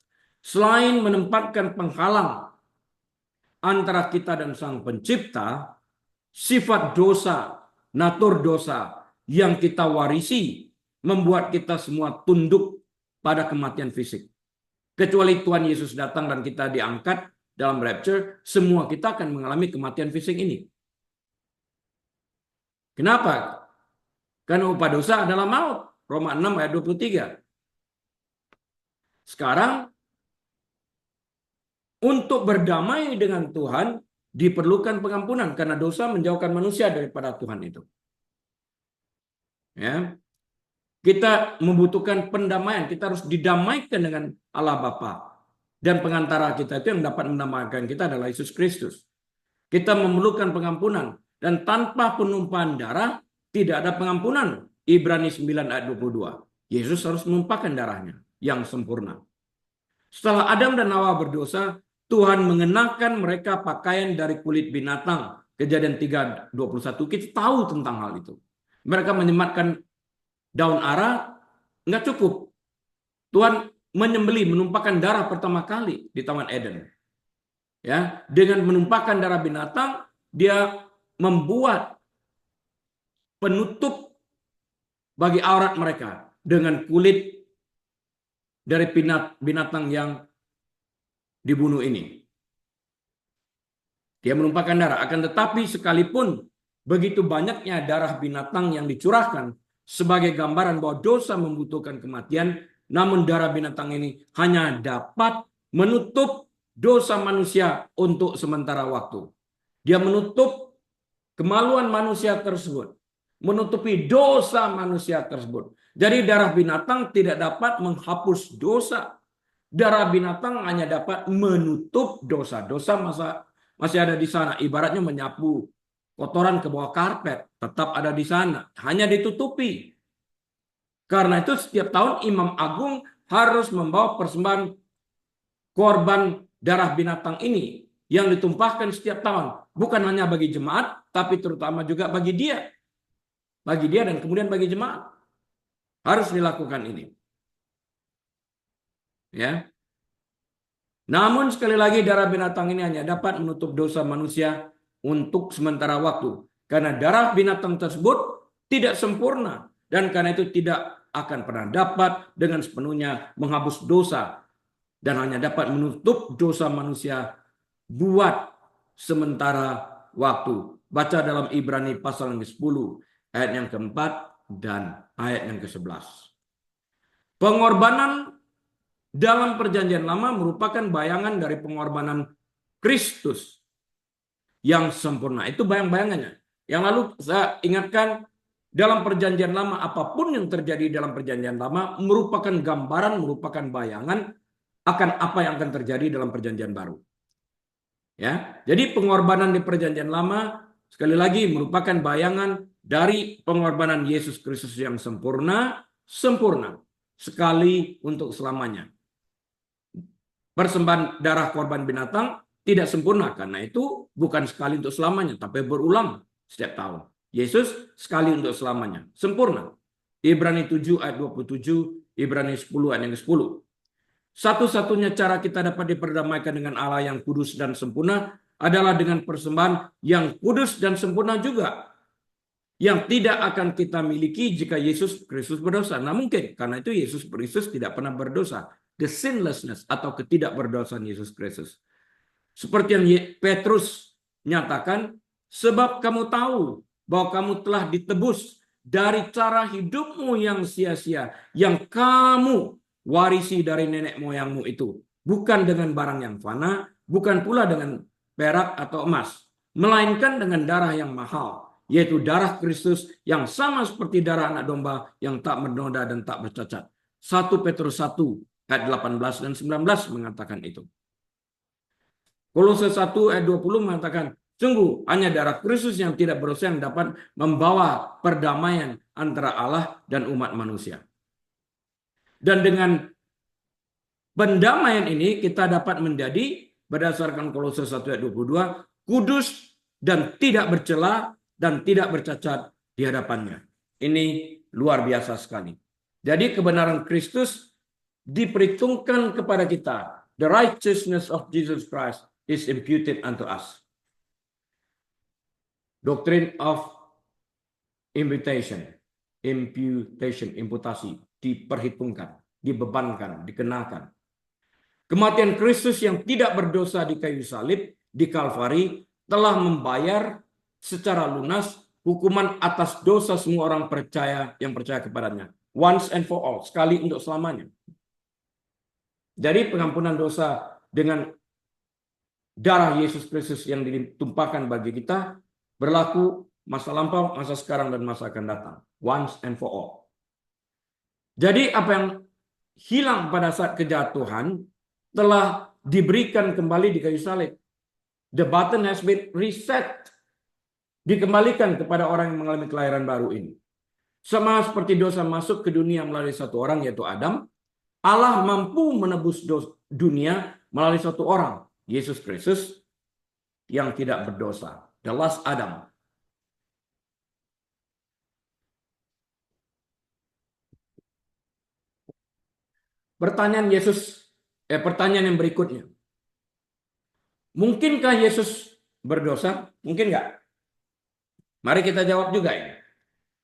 Selain menempatkan penghalang antara kita dan Sang Pencipta, sifat dosa, natur dosa yang kita warisi membuat kita semua tunduk pada kematian fisik. Kecuali Tuhan Yesus datang dan kita diangkat dalam rapture, semua kita akan mengalami kematian fisik ini. Kenapa? Karena upah dosa adalah maut. Roma 6 ayat 23. Sekarang, untuk berdamai dengan Tuhan diperlukan pengampunan karena dosa menjauhkan manusia daripada Tuhan itu. Ya. Kita membutuhkan pendamaian, kita harus didamaikan dengan Allah Bapa. Dan pengantara kita itu yang dapat mendamaikan kita adalah Yesus Kristus. Kita memerlukan pengampunan dan tanpa penumpahan darah tidak ada pengampunan. Ibrani 9 ayat 22. Yesus harus menumpahkan darahnya yang sempurna. Setelah Adam dan Hawa berdosa, Tuhan mengenakan mereka pakaian dari kulit binatang. Kejadian 3:21. Kita tahu tentang hal itu. Mereka menyematkan daun ara, nggak cukup. Tuhan menyembelih, menumpahkan darah pertama kali di Taman Eden. Ya, dengan menumpahkan darah binatang, dia membuat penutup bagi aurat mereka dengan kulit dari binatang yang dibunuh ini. Dia menumpahkan darah. Akan tetapi sekalipun begitu banyaknya darah binatang yang dicurahkan sebagai gambaran bahwa dosa membutuhkan kematian, namun darah binatang ini hanya dapat menutup dosa manusia untuk sementara waktu. Dia menutup kemaluan manusia tersebut, menutupi dosa manusia tersebut. Jadi darah binatang tidak dapat menghapus dosa. Darah binatang hanya dapat menutup dosa. Dosa masih ada di sana. Ibaratnya menyapu kotoran ke bawah karpet. Tetap ada di sana. Hanya ditutupi. Karena itu setiap tahun Imam Agung harus membawa persembahan korban darah binatang ini yang ditumpahkan setiap tahun. Bukan hanya bagi jemaat, tapi terutama juga bagi dia. Bagi dia dan kemudian bagi jemaat. Harus dilakukan ini. Ya. Namun sekali lagi darah binatang ini hanya dapat menutup dosa manusia untuk sementara waktu. Karena darah binatang tersebut tidak sempurna. Dan karena itu tidak akan pernah dapat dengan sepenuhnya menghapus dosa. Dan hanya dapat menutup dosa manusia buat sementara waktu. Baca dalam Ibrani pasal yang ke-10, ayat yang ke-4 dan ayat yang ke-11. Pengorbanan dalam perjanjian lama merupakan bayangan dari pengorbanan Kristus yang sempurna. Itu bayang-bayangannya. Yang lalu saya ingatkan, dalam perjanjian lama, apapun yang terjadi dalam perjanjian lama merupakan gambaran, merupakan bayangan akan apa yang akan terjadi dalam perjanjian baru. Ya, jadi pengorbanan di perjanjian lama sekali lagi merupakan bayangan dari pengorbanan Yesus Kristus yang sempurna sekali untuk selamanya. Persembahan darah korban binatang tidak sempurna, karena itu bukan sekali untuk selamanya, tapi berulang setiap tahun. Yesus sekali untuk selamanya, sempurna. Ibrani 7 ayat 27, Ibrani 10 ayat yang ke-10. Satu-satunya cara kita dapat diperdamaikan dengan Allah yang kudus dan sempurna adalah dengan persembahan yang kudus dan sempurna juga, yang tidak akan kita miliki jika Yesus Kristus berdosa. Nah mungkin, karena itu Yesus Kristus tidak pernah berdosa. The sinlessness atau ketidakberdosaan Yesus Kristus. Seperti yang Petrus nyatakan, sebab kamu tahu bahwa kamu telah ditebus dari cara hidupmu yang sia-sia, yang kamu warisi dari nenek moyangmu itu. Bukan dengan barang yang fana, bukan pula dengan perak atau emas, melainkan dengan darah yang mahal, yaitu darah Kristus yang sama seperti darah anak domba yang tak bernoda dan tak bercacat. 1 Petrus 1 ayat 18 dan 19 mengatakan itu. Kolose 1 ayat 20 mengatakan, Sungguh, hanya darah Kristus yang tidak berdosa yang dapat membawa perdamaian antara Allah dan umat manusia. Dan dengan pendamaian ini kita dapat menjadi berdasarkan Kolose 1 ayat 22 kudus dan tidak bercela dan tidak bercacat di hadapannya. Ini luar biasa sekali. Jadi kebenaran Kristus diperhitungkan kepada kita. The righteousness of Jesus Christ is imputed unto us. Doctrine of imputasi, diperhitungkan, dibebankan, dikenakan. Kematian Kristus yang tidak berdosa di kayu salib, di Kalvari, telah membayar secara lunas hukuman atas dosa semua orang yang percaya kepadanya. Once and for all, sekali untuk selamanya. Jadi pengampunan dosa dengan darah Yesus Kristus yang ditumpahkan bagi kita berlaku masa lampau, masa sekarang, dan masa akan datang. Once and for all. Jadi apa yang hilang pada saat kejatuhan telah diberikan kembali di kayu salib. The button has been reset. Dikembalikan kepada orang yang mengalami kelahiran baru ini. Sama seperti dosa masuk ke dunia melalui satu orang, yaitu Adam, Allah mampu menebus dunia melalui satu orang, Yesus Kristus, yang tidak berdosa. The last Adam. Pertanyaan yang berikutnya. Mungkinkah Yesus berdosa? Mungkin nggak? Mari kita jawab juga ini.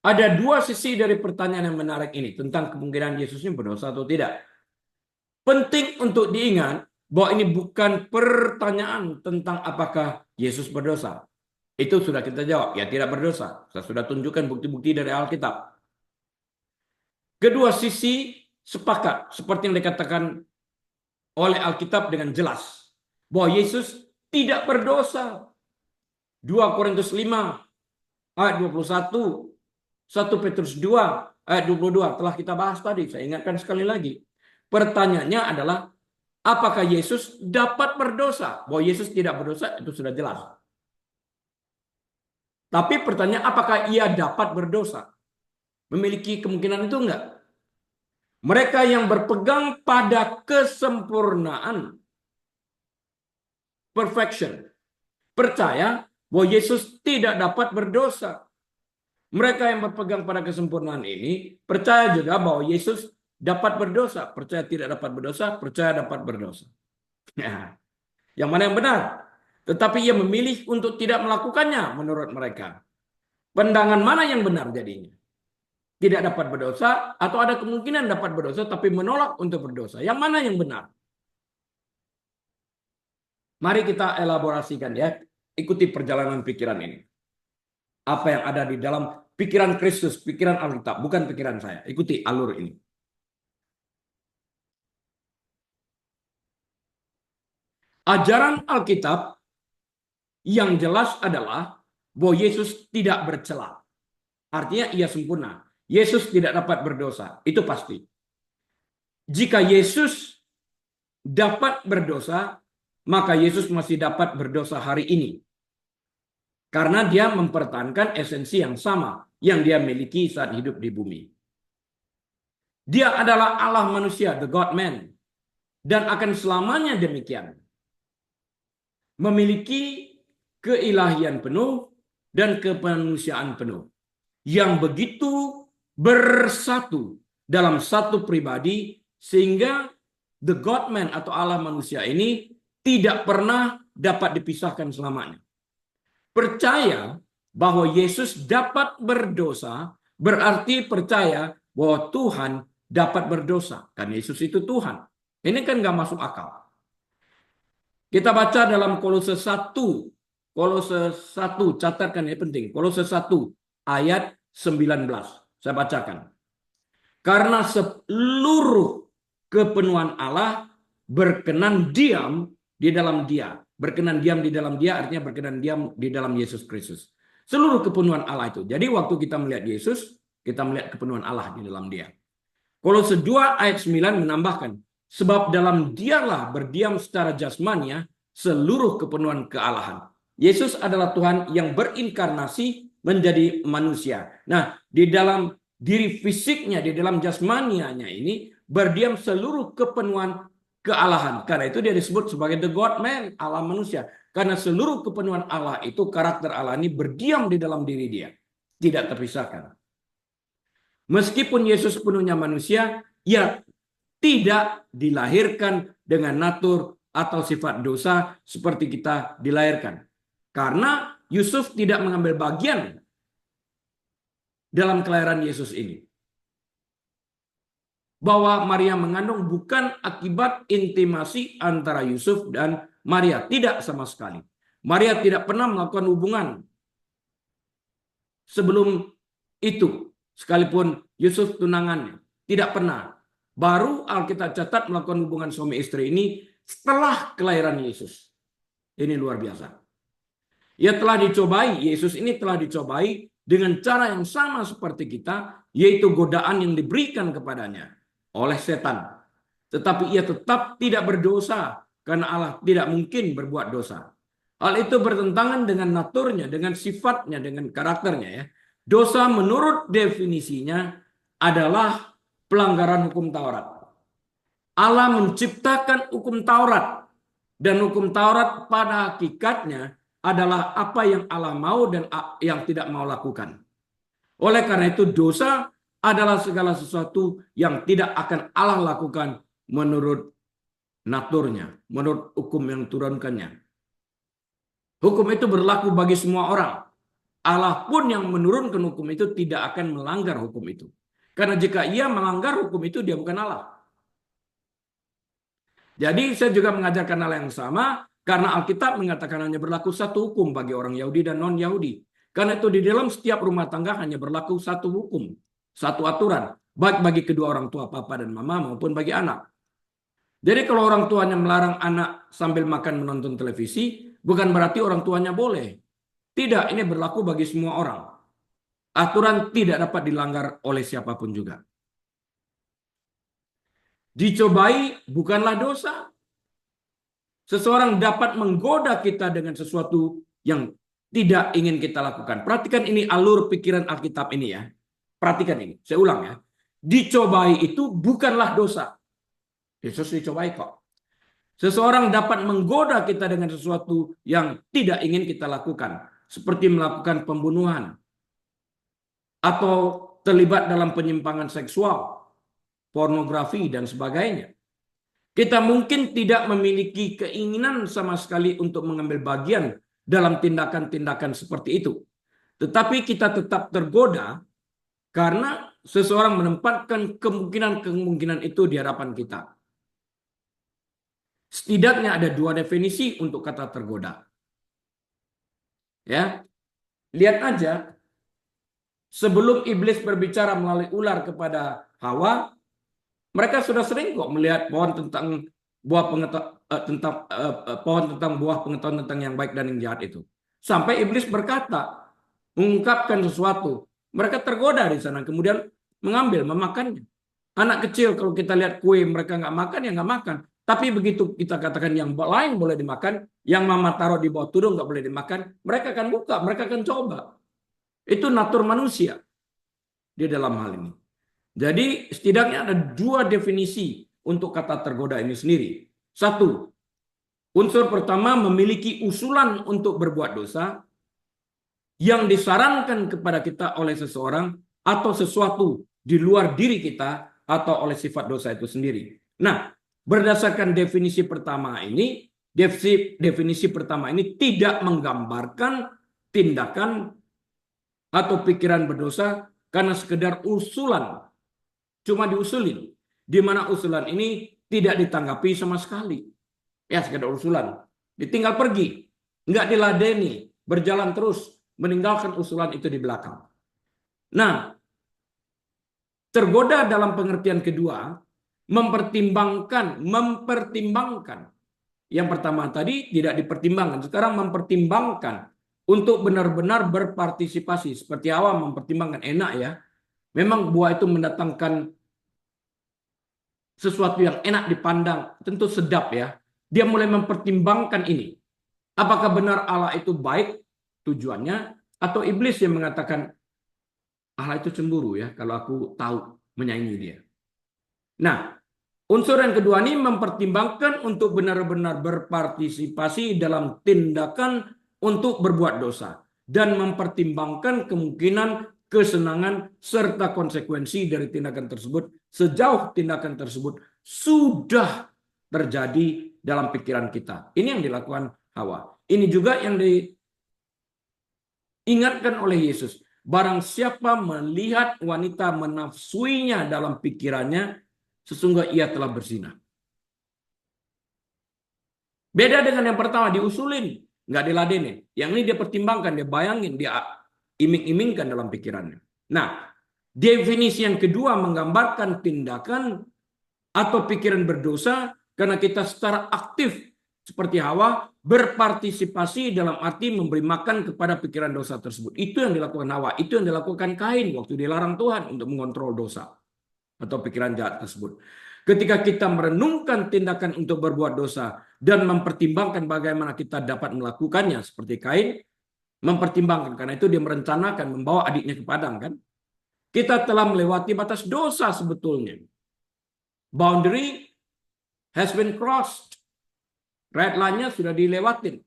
Ada dua sisi dari pertanyaan yang menarik ini tentang kemungkinan Yesusnya berdosa atau tidak. Penting untuk diingat bahwa ini bukan pertanyaan tentang apakah Yesus berdosa. Itu sudah kita jawab, ya tidak berdosa. Saya sudah tunjukkan bukti-bukti dari Alkitab. Kedua sisi sepakat, seperti yang dikatakan oleh Alkitab dengan jelas, bahwa Yesus tidak berdosa. 2 Korintus 5 ayat 21, 1 Petrus 2 ayat 22 telah kita bahas tadi. Saya ingatkan sekali lagi. Pertanyaannya adalah, apakah Yesus dapat berdosa? Bahwa Yesus tidak berdosa itu sudah jelas. Tapi pertanyaan, apakah ia dapat berdosa? Memiliki kemungkinan itu enggak? Mereka yang berpegang pada kesempurnaan, perfection, percaya bahwa Yesus tidak dapat berdosa. Mereka yang berpegang pada kesempurnaan ini percaya juga bahwa Yesus dapat berdosa. Percaya tidak dapat berdosa, percaya dapat berdosa. Ya. Yang mana yang benar? Tetapi ia memilih untuk tidak melakukannya menurut mereka. Pandangan mana yang benar jadinya? Tidak dapat berdosa atau ada kemungkinan dapat berdosa tapi menolak untuk berdosa. Yang mana yang benar? Mari kita elaborasikan ya. Ikuti perjalanan pikiran ini. Apa yang ada di dalam pikiran Kristus, pikiran Alkitab, bukan pikiran saya. Ikuti alur ini. Ajaran Alkitab yang jelas adalah bahwa Yesus tidak bercela. Artinya ia sempurna. Yesus tidak dapat berdosa. Itu pasti. Jika Yesus dapat berdosa, maka Yesus masih dapat berdosa hari ini. Karena dia mempertahankan esensi yang sama yang dia miliki saat hidup di bumi. Dia adalah Allah manusia, the God-man. Dan akan selamanya demikian. Memiliki keilahian penuh dan kemanusiaan penuh. Yang begitu bersatu dalam satu pribadi sehingga the God-man atau Allah manusia ini tidak pernah dapat dipisahkan selamanya. Percaya bahwa Yesus dapat berdosa berarti percaya bahwa Tuhan dapat berdosa. Kan Yesus itu Tuhan. Ini kan nggak masuk akal. Kita baca dalam Kolose 1. Kolose 1, catatkan ya penting. Kolose 1 ayat 19. Saya bacakan. Karena seluruh kepenuhan Allah berkenan diam di dalam Dia. Berkenan diam di dalam Dia artinya berkenan diam di dalam Yesus Kristus. Seluruh kepenuhan Allah itu. Jadi waktu kita melihat Yesus, kita melihat kepenuhan Allah di dalam Dia. Kolose 2 ayat 9 menambahkan, sebab dalam Dialah berdiam secara jasmania seluruh kepenuhan kealahan. Yesus adalah Tuhan yang berinkarnasi menjadi manusia. Nah, di dalam diri fisiknya, di dalam jasmanianya ini berdiam seluruh kepenuhan kealahan. Karena itu dia disebut sebagai the God Man, Allah manusia. Karena seluruh kepenuhan Allah itu, karakter Allah ini berdiam di dalam diri dia. Tidak terpisahkan. Meskipun Yesus sepenuhnya manusia, ia tidak dilahirkan dengan natur atau sifat dosa seperti kita dilahirkan. Karena Yusuf tidak mengambil bagian dalam kelahiran Yesus ini. Bahwa Maria mengandung bukan akibat intimasi antara Yusuf dan Maria. Tidak sama sekali. Maria tidak pernah melakukan hubungan sebelum itu. Sekalipun Yusuf tunangannya. Tidak pernah. Baru Alkitab catat melakukan hubungan suami istri ini setelah kelahiran Yesus. Ini luar biasa. Ia telah dicobai, Yesus ini telah dicobai dengan cara yang sama seperti kita, yaitu godaan yang diberikan kepadanya oleh setan. Tetapi ia tetap tidak berdosa, karena Allah tidak mungkin berbuat dosa. Hal itu bertentangan dengan naturnya, dengan sifatnya, dengan karakternya. Ya. Dosa menurut definisinya adalah pelanggaran hukum Taurat. Allah menciptakan hukum Taurat. Dan hukum Taurat pada hakikatnya adalah apa yang Allah mau dan yang tidak mau lakukan. Oleh karena itu dosa adalah segala sesuatu yang tidak akan Allah lakukan menurut naturnya, menurut hukum yang turunkannya. Hukum itu berlaku bagi semua orang. Allah pun yang menurunkan hukum itu tidak akan melanggar hukum itu. Karena jika ia melanggar hukum itu, dia bukan Allah. Jadi saya juga mengajarkan hal yang sama, karena Alkitab mengatakan hanya berlaku satu hukum bagi orang Yahudi dan non-Yahudi. Karena itu di dalam setiap rumah tangga hanya berlaku satu hukum, satu aturan, baik bagi kedua orang tua, papa dan mama maupun bagi anak. Jadi kalau orang tuanya melarang anak sambil makan menonton televisi, bukan berarti orang tuanya boleh. Tidak, ini berlaku bagi semua orang. Aturan tidak dapat dilanggar oleh siapapun juga. Dicobai bukanlah dosa. Seseorang dapat menggoda kita dengan sesuatu yang tidak ingin kita lakukan. Perhatikan ini alur pikiran Alkitab ini ya. Perhatikan ini, saya ulang ya. Dicobai itu bukanlah dosa. Yesus dicobai kok. Seseorang dapat menggoda kita dengan sesuatu yang tidak ingin kita lakukan. Seperti melakukan pembunuhan. Atau terlibat dalam penyimpangan seksual, pornografi, dan sebagainya. Kita mungkin tidak memiliki keinginan sama sekali untuk mengambil bagian dalam tindakan-tindakan seperti itu. Tetapi kita tetap tergoda karena seseorang menempatkan kemungkinan-kemungkinan itu di hadapan kita. Setidaknya ada dua definisi untuk kata tergoda. Ya, lihat aja. Sebelum iblis berbicara melalui ular kepada Hawa, mereka sudah sering kok melihat pohon tentang buah pengetahuan tentang yang baik dan yang jahat itu. Sampai iblis berkata, mengungkapkan sesuatu. Mereka tergoda di sana, kemudian mengambil, memakannya. Anak kecil kalau kita lihat kue mereka nggak makan, ya nggak makan. Tapi begitu kita katakan yang lain boleh dimakan, yang mama taruh di bawah tudung nggak boleh dimakan, mereka akan buka, mereka akan coba. Itu natur manusia di dalam hal ini. Jadi setidaknya ada dua definisi untuk kata tergoda ini sendiri. Satu, unsur pertama memiliki usulan untuk berbuat dosa yang disarankan kepada kita oleh seseorang atau sesuatu di luar diri kita atau oleh sifat dosa itu sendiri. Nah, berdasarkan definisi pertama ini, definisi pertama ini tidak menggambarkan tindakan atau pikiran berdosa karena sekedar usulan. Cuma diusulin. Di mana usulan ini tidak ditanggapi sama sekali. Ya, sekedar usulan. Ditinggal pergi. Nggak diladeni. Berjalan terus. Meninggalkan usulan itu di belakang. Nah, tergoda dalam pengertian kedua, mempertimbangkan. Yang pertama tadi tidak dipertimbangkan. Sekarang mempertimbangkan. Untuk benar-benar berpartisipasi. Seperti awal mempertimbangkan, enak ya. Memang buah itu mendatangkan sesuatu yang enak dipandang. Tentu sedap ya. Dia mulai mempertimbangkan ini. Apakah benar Allah itu baik tujuannya, atau iblis yang mengatakan Allah itu cemburu ya kalau aku tahu menyaingi dia. Nah, unsur yang kedua ini mempertimbangkan untuk benar-benar berpartisipasi dalam tindakan untuk berbuat dosa dan mempertimbangkan kemungkinan kesenangan serta konsekuensi dari tindakan tersebut sejauh tindakan tersebut sudah terjadi dalam pikiran kita. Ini yang dilakukan Hawa. Ini juga yang diingatkan oleh Yesus. Barang siapa melihat wanita menafsuinya dalam pikirannya, sesungguhnya ia telah berzina. Beda dengan yang pertama, diusulin, nggak diladenin. Yang ini dia pertimbangkan, dia bayangin, dia iming-imingkan dalam pikirannya. Nah, definisi yang kedua menggambarkan tindakan atau pikiran berdosa karena kita secara aktif seperti Hawa berpartisipasi dalam arti memberi makan kepada pikiran dosa tersebut. Itu yang dilakukan Hawa, itu yang dilakukan Kain waktu dilarang Tuhan untuk mengontrol dosa atau pikiran jahat tersebut. Ketika kita merenungkan tindakan untuk berbuat dosa dan mempertimbangkan bagaimana kita dapat melakukannya seperti Kain, mempertimbangkan karena itu dia merencanakan membawa adiknya ke padang kan. Kita telah melewati batas dosa sebetulnya. Boundary has been crossed. Red line-nya sudah dilewatin.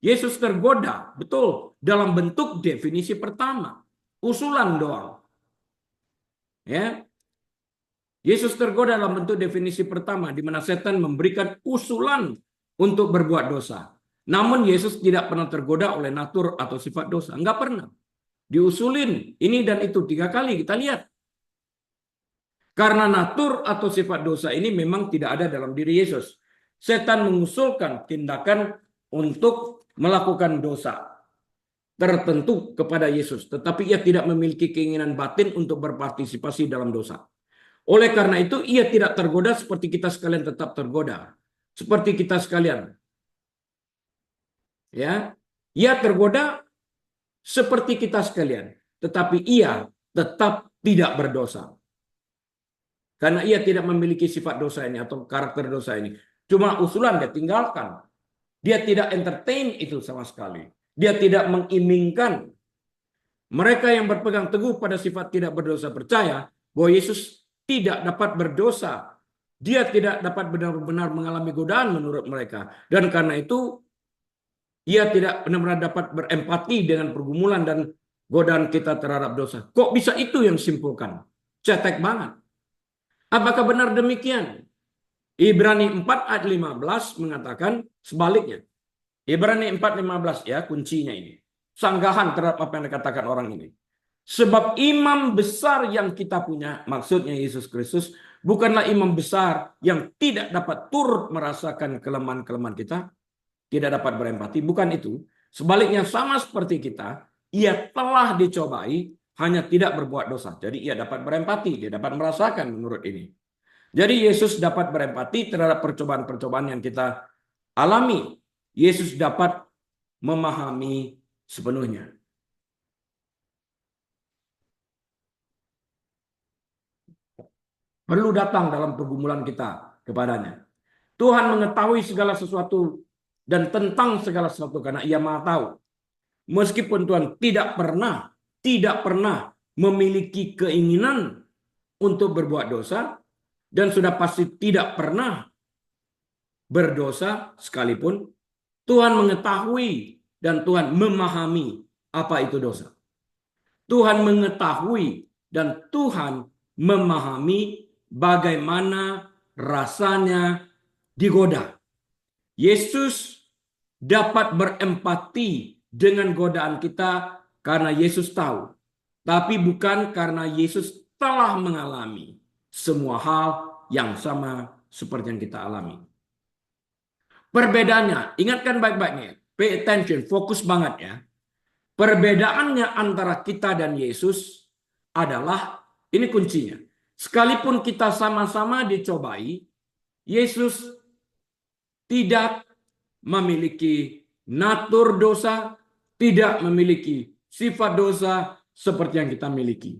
Yesus tergoda, betul, dalam bentuk definisi pertama. Usulan doang. Ya, Yesus tergoda dalam bentuk definisi pertama, di mana setan memberikan usulan untuk berbuat dosa. Namun Yesus tidak pernah tergoda oleh natur atau sifat dosa. Enggak pernah. Diusulin ini dan itu 3 kali kita lihat. Karena natur atau sifat dosa ini memang tidak ada dalam diri Yesus. Setan mengusulkan tindakan untuk melakukan dosa tertentu kepada Yesus. Tetapi ia tidak memiliki keinginan batin untuk berpartisipasi dalam dosa. Oleh karena itu, ia tidak tergoda seperti kita sekalian tetap tergoda. Seperti kita sekalian. Ya, ia tergoda seperti kita sekalian. Tetapi ia tetap tidak berdosa. Karena ia tidak memiliki sifat dosa ini atau karakter dosa ini. Cuma usulan dia tinggalkan. Dia tidak entertain itu sama sekali. Dia tidak mengimingkan. Mereka yang berpegang teguh pada sifat tidak berdosa percaya bahwa Yesus tidak dapat berdosa. Dia tidak dapat benar-benar mengalami godaan menurut mereka. Dan karena itu, ia tidak benar-benar dapat berempati dengan pergumulan dan godaan kita terhadap dosa. Kok bisa itu yang simpulkan? Cetek banget. Apakah benar demikian? Ibrani 4 ayat 15 mengatakan sebaliknya. Ibrani 4:15 ya kuncinya ini. Sanggahan terhadap apa yang dikatakan orang ini. Sebab imam besar yang kita punya, maksudnya Yesus Kristus, bukanlah imam besar yang tidak dapat turut merasakan kelemahan-kelemahan kita, tidak dapat berempati, bukan itu. Sebaliknya sama seperti kita, ia telah dicobai, hanya tidak berbuat dosa. Jadi ia dapat berempati, dia dapat merasakan menurut ini. Jadi Yesus dapat berempati terhadap percobaan-percobaan yang kita alami. Yesus dapat memahami sepenuhnya. Perlu datang dalam pergumulan kita kepadanya. Tuhan mengetahui segala sesuatu dan tentang segala sesuatu karena ia maha tahu. Meskipun Tuhan tidak pernah memiliki keinginan untuk berbuat dosa dan sudah pasti tidak pernah berdosa sekalipun, Tuhan mengetahui dan Tuhan memahami apa itu dosa. Tuhan mengetahui dan Tuhan memahami bagaimana rasanya digoda. Yesus dapat berempati dengan godaan kita karena Yesus tahu. Tapi bukan karena Yesus telah mengalami semua hal yang sama seperti yang kita alami. Perbedaannya, ingatkan baik-baiknya. Pay attention, fokus banget ya. Perbedaannya antara kita dan Yesus adalah, ini kuncinya. Sekalipun kita sama-sama dicobai, Yesus tidak memiliki natur dosa, tidak memiliki sifat dosa seperti yang kita miliki.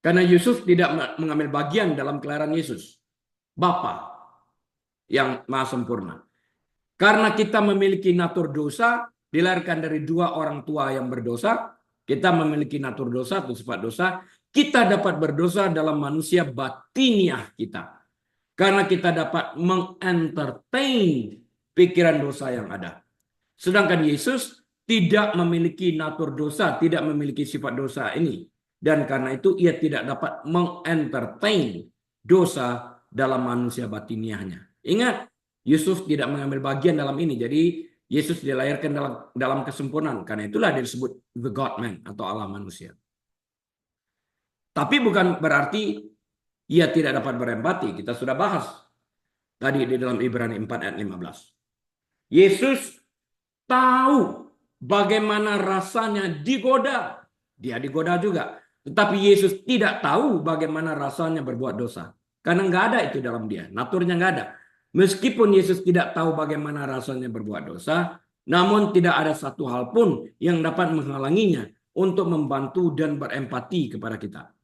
Karena Yesus tidak mengambil bagian dalam kelahiran Yesus. Bapa yang maha sempurna. Karena kita memiliki natur dosa, dilahirkan dari dua orang tua yang berdosa, kita memiliki natur dosa atau sifat dosa, kita dapat berdosa dalam manusia batiniah kita. Karena kita dapat mengentertain pikiran dosa yang ada. Sedangkan Yesus tidak memiliki natur dosa, tidak memiliki sifat dosa ini. Dan karena itu ia tidak dapat mengentertain dosa dalam manusia batiniahnya. Ingat, Yesus tidak mengambil bagian dalam ini. Jadi Yesus dilahirkan dalam kesempurnaan. Karena itulah dia disebut the God Man atau Allah manusia. Tapi bukan berarti ia tidak dapat berempati. Kita sudah bahas tadi di dalam Ibrani 4 ayat 15. Yesus tahu bagaimana rasanya digoda. Dia digoda juga. Tetapi Yesus tidak tahu bagaimana rasanya berbuat dosa. Karena nggak ada itu dalam dia. Naturnya nggak ada. Meskipun Yesus tidak tahu bagaimana rasanya berbuat dosa, namun tidak ada satu hal pun yang dapat menghalanginya untuk membantu dan berempati kepada kita.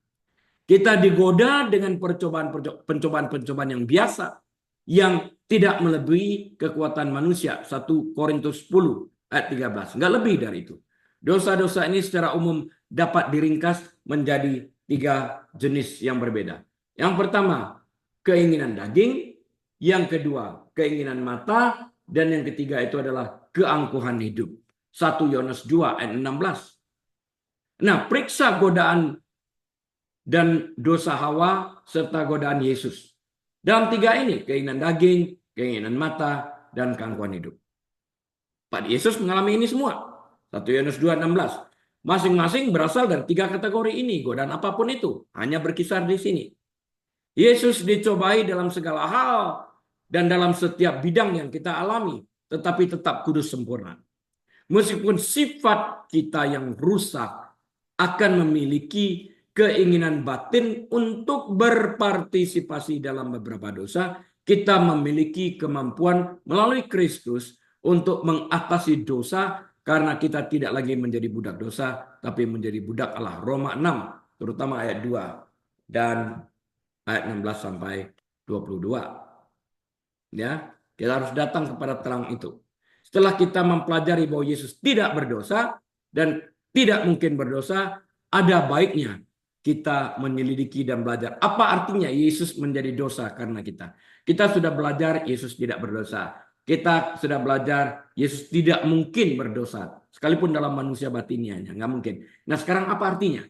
Kita digoda dengan pencobaan-pencobaan yang biasa, yang tidak melebihi kekuatan manusia. 1 Korintus 10 ayat 13. Nggak lebih dari itu. Dosa-dosa ini secara umum dapat diringkas menjadi 3 jenis yang berbeda. Yang pertama, keinginan daging. Yang kedua, keinginan mata. Dan yang ketiga itu adalah keangkuhan hidup. 1 Yohanes 2 ayat 16. Nah, periksa godaan dan dosa Hawa serta godaan Yesus. Dalam 3 ini, keinginan daging, keinginan mata, dan keangkuhan hidup. Pak Yesus mengalami ini semua. 1 Yohanes 2:16. Masing-masing berasal dari 3 kategori ini. Godaan apapun itu. Hanya berkisar di sini. Yesus dicobai dalam segala hal dan dalam setiap bidang yang kita alami. Tetapi tetap kudus sempurna. Meskipun sifat kita yang rusak akan memiliki keinginan batin untuk berpartisipasi dalam beberapa dosa, kita memiliki kemampuan melalui Kristus untuk mengatasi dosa karena kita tidak lagi menjadi budak dosa, tapi menjadi budak Allah. Roma 6, terutama ayat 2 dan ayat 16 sampai 22. Ya, kita harus datang kepada terang itu. Setelah kita mempelajari bahwa Yesus tidak berdosa dan tidak mungkin berdosa, ada baiknya kita menyelidiki dan belajar. Apa artinya Yesus menjadi dosa karena kita? Kita sudah belajar Yesus tidak berdosa. Kita sudah belajar Yesus tidak mungkin berdosa. Sekalipun dalam manusia batiniahnya. Nggak mungkin. Nah sekarang apa artinya?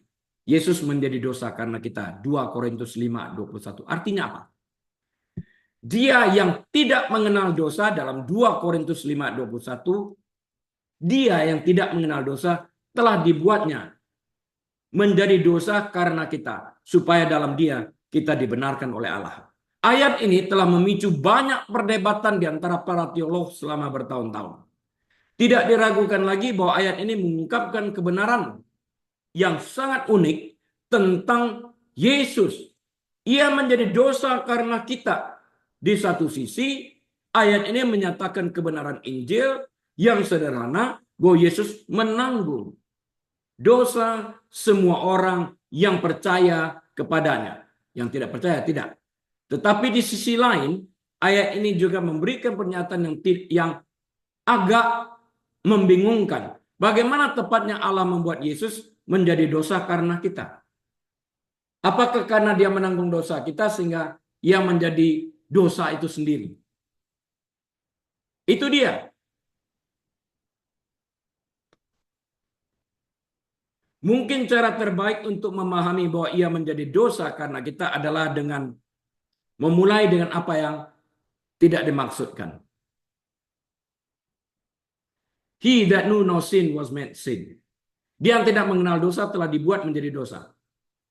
Yesus menjadi dosa karena kita. 2 Korintus 5:21. Artinya apa? Dia yang tidak mengenal dosa dalam 2 Korintus 5:21. Dia yang tidak mengenal dosa telah dibuatnya menjadi dosa karena kita, supaya dalam dia kita dibenarkan oleh Allah. Ayat ini telah memicu banyak perdebatan di antara para teolog selama bertahun-tahun. Tidak diragukan lagi bahwa ayat ini mengungkapkan kebenaran yang sangat unik tentang Yesus. Ia menjadi dosa karena kita. Di satu sisi, ayat ini menyatakan kebenaran Injil yang sederhana bahwa Yesus menanggung dosa semua orang yang percaya kepadanya. Yang tidak percaya, tidak. Tetapi di sisi lain, ayat ini juga memberikan pernyataan yang agak membingungkan. Bagaimana tepatnya Allah membuat Yesus menjadi dosa karena kita? Apakah karena dia menanggung dosa kita sehingga ia menjadi dosa itu sendiri? Itu dia. Mungkin cara terbaik untuk memahami bahwa ia menjadi dosa karena kita adalah dengan memulai dengan apa yang tidak dimaksudkan. He that knew no sin was made sin. Dia yang tidak mengenal dosa telah dibuat menjadi dosa.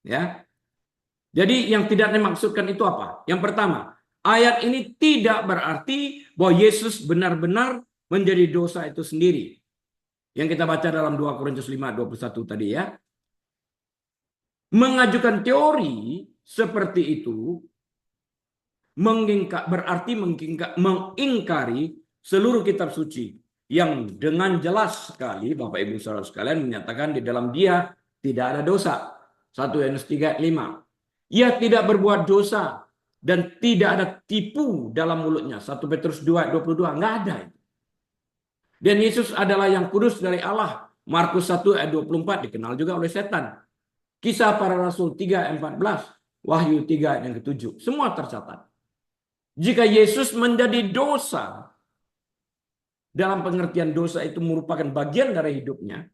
Ya. Jadi yang tidak dimaksudkan itu apa? Yang pertama, ayat ini tidak berarti bahwa Yesus benar-benar menjadi dosa itu sendiri. Yang kita baca dalam 2 Korintus 5:21 tadi ya. Mengajukan teori seperti itu berarti mengingkari seluruh kitab suci yang dengan jelas sekali Bapak Ibu Saudara sekalian menyatakan di dalam dia tidak ada dosa. 1 Yohanes 3:5. Ia tidak berbuat dosa dan tidak ada tipu dalam mulutnya. 1 Petrus 2:22. Nggak ada. Dan Yesus adalah yang kudus dari Allah. Markus 1 ayat 24 dikenal juga oleh setan. Kisah para Rasul 3 ayat 14. Wahyu 3 ayat yang ke-7. Semua tercatat. Jika Yesus menjadi dosa, dalam pengertian dosa itu merupakan bagian dari hidupnya,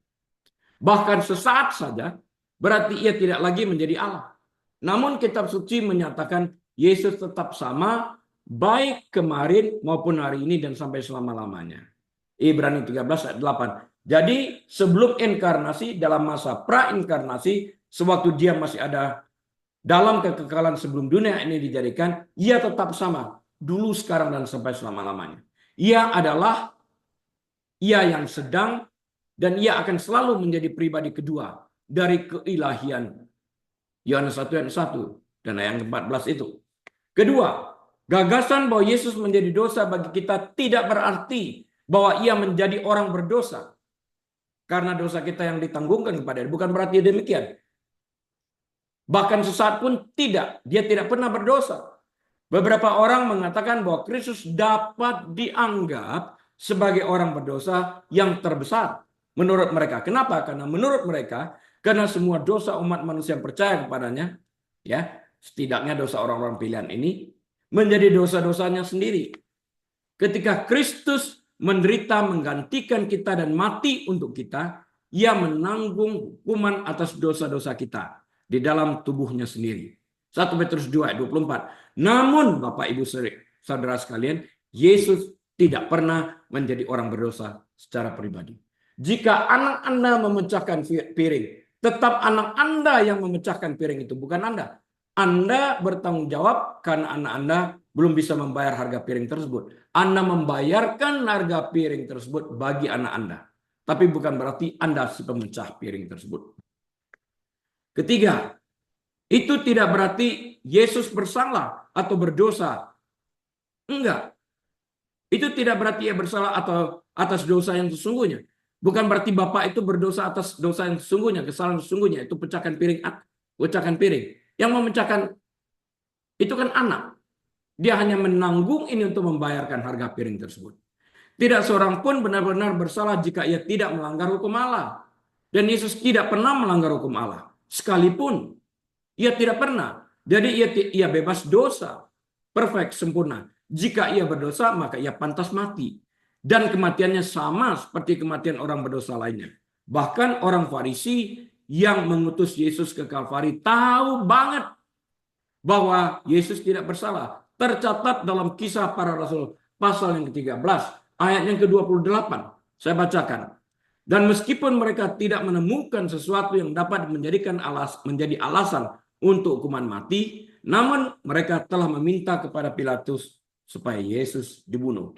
bahkan sesaat saja, berarti ia tidak lagi menjadi Allah. Namun kitab suci menyatakan Yesus tetap sama, baik kemarin maupun hari ini dan sampai selama-lamanya. Ibrani 13 ayat 8. Jadi sebelum inkarnasi, dalam masa prainkarnasi, sewaktu dia masih ada dalam kekekalan sebelum dunia ini dijadikan, ia tetap sama. Dulu, sekarang, dan sampai selama-lamanya. Ia adalah ia yang sedang, dan ia akan selalu menjadi pribadi kedua dari keilahian. Yohanes 1 ayat 1 dan ayat 14 itu. Kedua, gagasan bahwa Yesus menjadi dosa bagi kita tidak berarti bahwa ia menjadi orang berdosa karena dosa kita yang ditanggungkan kepada dia. Bukan berarti demikian. Bahkan sesaat pun tidak. Dia tidak pernah berdosa. Beberapa orang mengatakan bahwa Kristus dapat dianggap sebagai orang berdosa yang terbesar menurut mereka. Kenapa? Karena menurut mereka, karena semua dosa umat manusia yang percaya kepadanya, ya, setidaknya dosa orang-orang pilihan ini menjadi dosa-dosanya sendiri. Ketika Kristus menderita menggantikan kita dan mati untuk kita, ia menanggung hukuman atas dosa-dosa kita di dalam tubuhnya sendiri. 1 Petrus 2 ayat 24. Namun Bapak Ibu Saudara sekalian, Yesus tidak pernah menjadi orang berdosa secara pribadi. Jika anak Anda memecahkan piring, tetap anak Anda yang memecahkan piring itu, bukan Anda. Anda bertanggung jawab karena anak Anda belum bisa membayar harga piring tersebut. Anda membayarkan harga piring tersebut bagi anak Anda. Tapi bukan berarti Anda si pemecah piring tersebut. Ketiga, itu tidak berarti Yesus bersalah atau berdosa. Enggak. Itu tidak berarti ia bersalah atau atas dosa yang sesungguhnya. Bukan berarti Bapak itu berdosa atas dosa yang sesungguhnya, kesalahan sesungguhnya. Itu pecahkan piring. Yang memecahkan itu kan anak. Dia hanya menanggung ini untuk membayarkan harga piring tersebut. Tidak seorang pun benar-benar bersalah jika ia tidak melanggar hukum Allah. Dan Yesus tidak pernah melanggar hukum Allah. Sekalipun ia tidak pernah. Jadi ia bebas dosa. Perfect, sempurna. Jika ia berdosa, maka ia pantas mati. Dan kematiannya sama seperti kematian orang berdosa lainnya. Bahkan orang Farisi yang mengutus Yesus ke Kalvari tahu banget bahwa Yesus tidak bersalah. Tercatat dalam Kisah Para Rasul pasal yang ke-13, ayat yang ke-28. Saya bacakan. Dan meskipun mereka tidak menemukan sesuatu yang dapat menjadi alasan untuk hukuman mati, namun mereka telah meminta kepada Pilatus supaya Yesus dibunuh.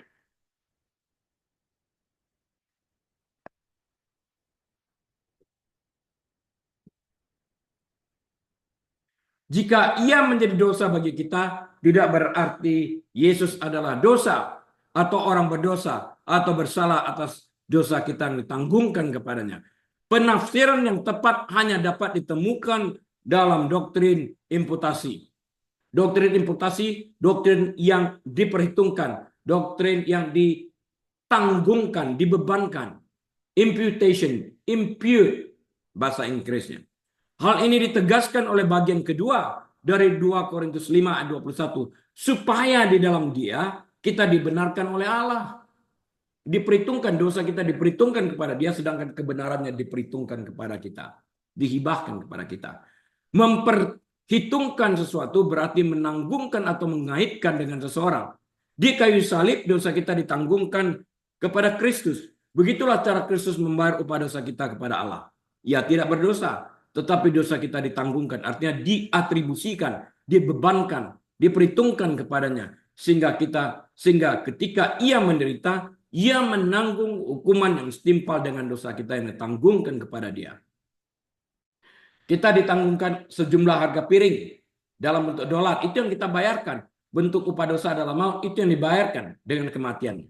Jika ia menjadi dosa bagi kita, tidak berarti Yesus adalah dosa atau orang berdosa atau bersalah atas dosa kita yang ditanggungkan kepadanya. Penafsiran yang tepat hanya dapat ditemukan dalam doktrin imputasi. Doktrin imputasi, doktrin yang diperhitungkan, doktrin yang ditanggungkan, dibebankan. Imputation, impute, bahasa Inggrisnya. Hal ini ditegaskan oleh bagian kedua dari 2 Korintus 5 ayat 21. Supaya di dalam dia kita dibenarkan oleh Allah. Diperhitungkan dosa kita, diperhitungkan kepada dia, sedangkan kebenarannya diperhitungkan kepada kita. Dihibahkan kepada kita. Memperhitungkan sesuatu berarti menanggungkan atau mengaitkan dengan seseorang. Di kayu salib dosa kita ditanggungkan kepada Kristus. Begitulah cara Kristus membayar upah dosa kita kepada Allah. Ia tidak berdosa, tetapi dosa kita ditanggungkan. Artinya diatribusikan, dibebankan, diperhitungkan kepadanya. Sehingga ketika ia menderita, ia menanggung hukuman yang setimpal dengan dosa kita yang ditanggungkan kepada dia. Kita ditanggungkan sejumlah harga piring dalam bentuk dolar. Itu yang kita bayarkan. Bentuk upah dosa adalah maut, itu yang dibayarkan dengan kematian.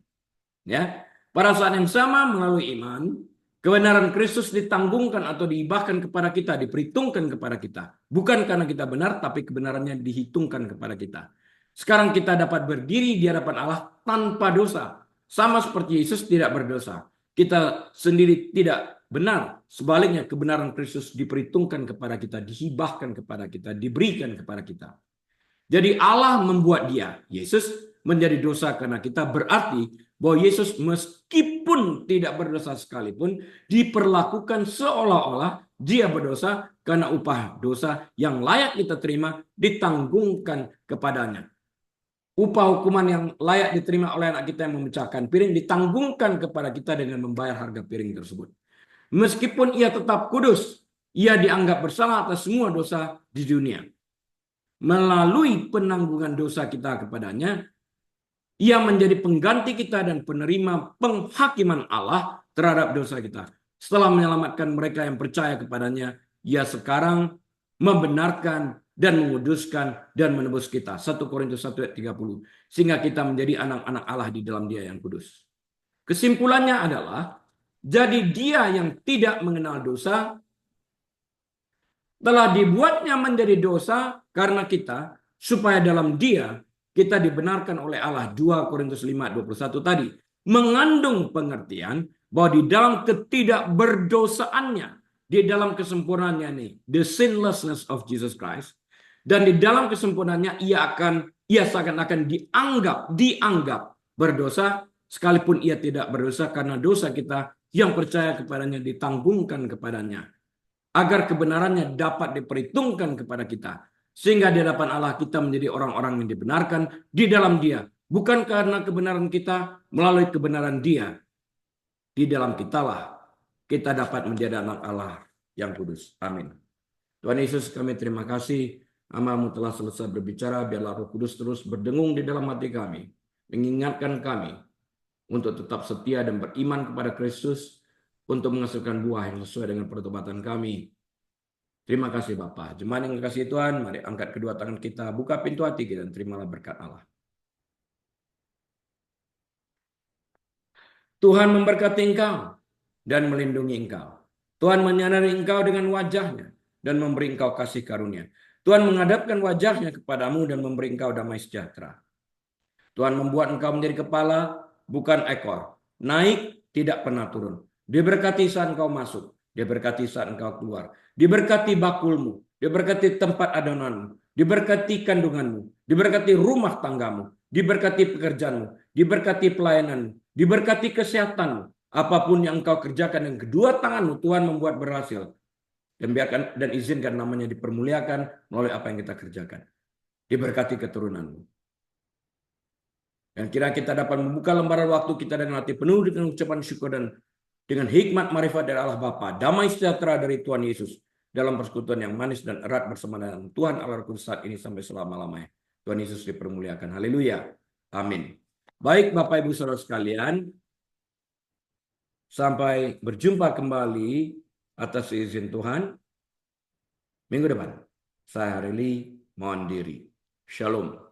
Ya. Pada saat yang sama melalui iman, kebenaran Kristus ditanggungkan atau dihibahkan kepada kita, diperhitungkan kepada kita. Bukan karena kita benar, tapi kebenarannya dihitungkan kepada kita. Sekarang kita dapat berdiri di hadapan Allah tanpa dosa. Sama seperti Yesus tidak berdosa. Kita sendiri tidak benar. Sebaliknya kebenaran Kristus diperhitungkan kepada kita, dihibahkan kepada kita, diberikan kepada kita. Jadi Allah membuat dia, Yesus, menjadi dosa karena kita, berarti bahwa Yesus meskipun tidak berdosa sekalipun diperlakukan seolah-olah dia berdosa karena upah dosa yang layak kita terima ditanggungkan kepadanya. Upah hukuman yang layak diterima oleh anak kita yang memecahkan piring ditanggungkan kepada kita dengan membayar harga piring tersebut. Meskipun ia tetap kudus, ia dianggap bersalah atas semua dosa di dunia. Melalui penanggungan dosa kita kepadanya, ia menjadi pengganti kita dan penerima penghakiman Allah terhadap dosa kita. Setelah menyelamatkan mereka yang percaya kepadanya, ia sekarang membenarkan dan menguduskan dan menebus kita. 1 Korintus 1 ayat 30. Sehingga kita menjadi anak-anak Allah di dalam Dia yang kudus. Kesimpulannya adalah, jadi Dia yang tidak mengenal dosa telah dibuatnya menjadi dosa karena kita, supaya dalam Dia kita dibenarkan oleh Allah. 2 Korintus 5:21 tadi mengandung pengertian bahwa di dalam ketidakberdosaannya, di dalam kesempurnaannya nih, the sinlessness of Jesus Christ, dan di dalam kesempurnaannya ia seakan-akan dianggap berdosa sekalipun ia tidak berdosa, karena dosa kita yang percaya kepadanya ditanggungkan kepadanya, agar kebenarannya dapat diperhitungkan kepada kita. Sehingga di hadapan Allah kita menjadi orang-orang yang dibenarkan di dalam Dia. Bukan karena kebenaran kita, melalui kebenaran Dia. Di dalam kitalah kita dapat menjadi anak Allah yang kudus. Amin. Tuhan Yesus, kami terima kasih. Hamba-Mu telah selesai berbicara. Biarlah Roh Kudus terus berdengung di dalam hati kami. Mengingatkan kami untuk tetap setia dan beriman kepada Kristus, untuk menghasilkan buah yang sesuai dengan pertobatan kami. Terima kasih Bapa. Jemaat yang dikasihi Tuhan, mari angkat kedua tangan kita, buka pintu hati kita, dan terimalah berkat Allah. Tuhan memberkati engkau dan melindungi engkau. Tuhan menyinari engkau dengan wajahnya dan memberi engkau kasih karunia. Tuhan menghadapkan wajahnya kepadamu dan memberi engkau damai sejahtera. Tuhan membuat engkau menjadi kepala, bukan ekor. Naik, tidak pernah turun. Diberkati saat engkau masuk. Diberkati saat engkau keluar. Diberkati bakulmu. Diberkati tempat adonanmu. Diberkati kandunganmu. Diberkati rumah tanggamu. Diberkati pekerjaanmu. Diberkati pelayananmu. Diberkati kesehatanmu. Apapun yang engkau kerjakan dengan kedua tanganmu, Tuhan membuat berhasil. Dan biarkan dan izinkan namanya dipermuliakan melalui apa yang kita kerjakan. Diberkati keturunanmu. Dan kira kita dapat membuka lembaran waktu kita dengan hati penuh dengan ucapan syukur dan dengan hikmat marifat dari Allah Bapa, damai sejahtera dari Tuhan Yesus, dalam persekutuan yang manis dan erat bersama dengan Tuhan Allah Kudus saat ini sampai selama-lamanya. Tuhan Yesus dipermuliakan. Haleluya. Amin. Baik Bapak Ibu Saudara sekalian, sampai berjumpa kembali atas izin Tuhan minggu depan. Saya Harili mohon diri. Shalom.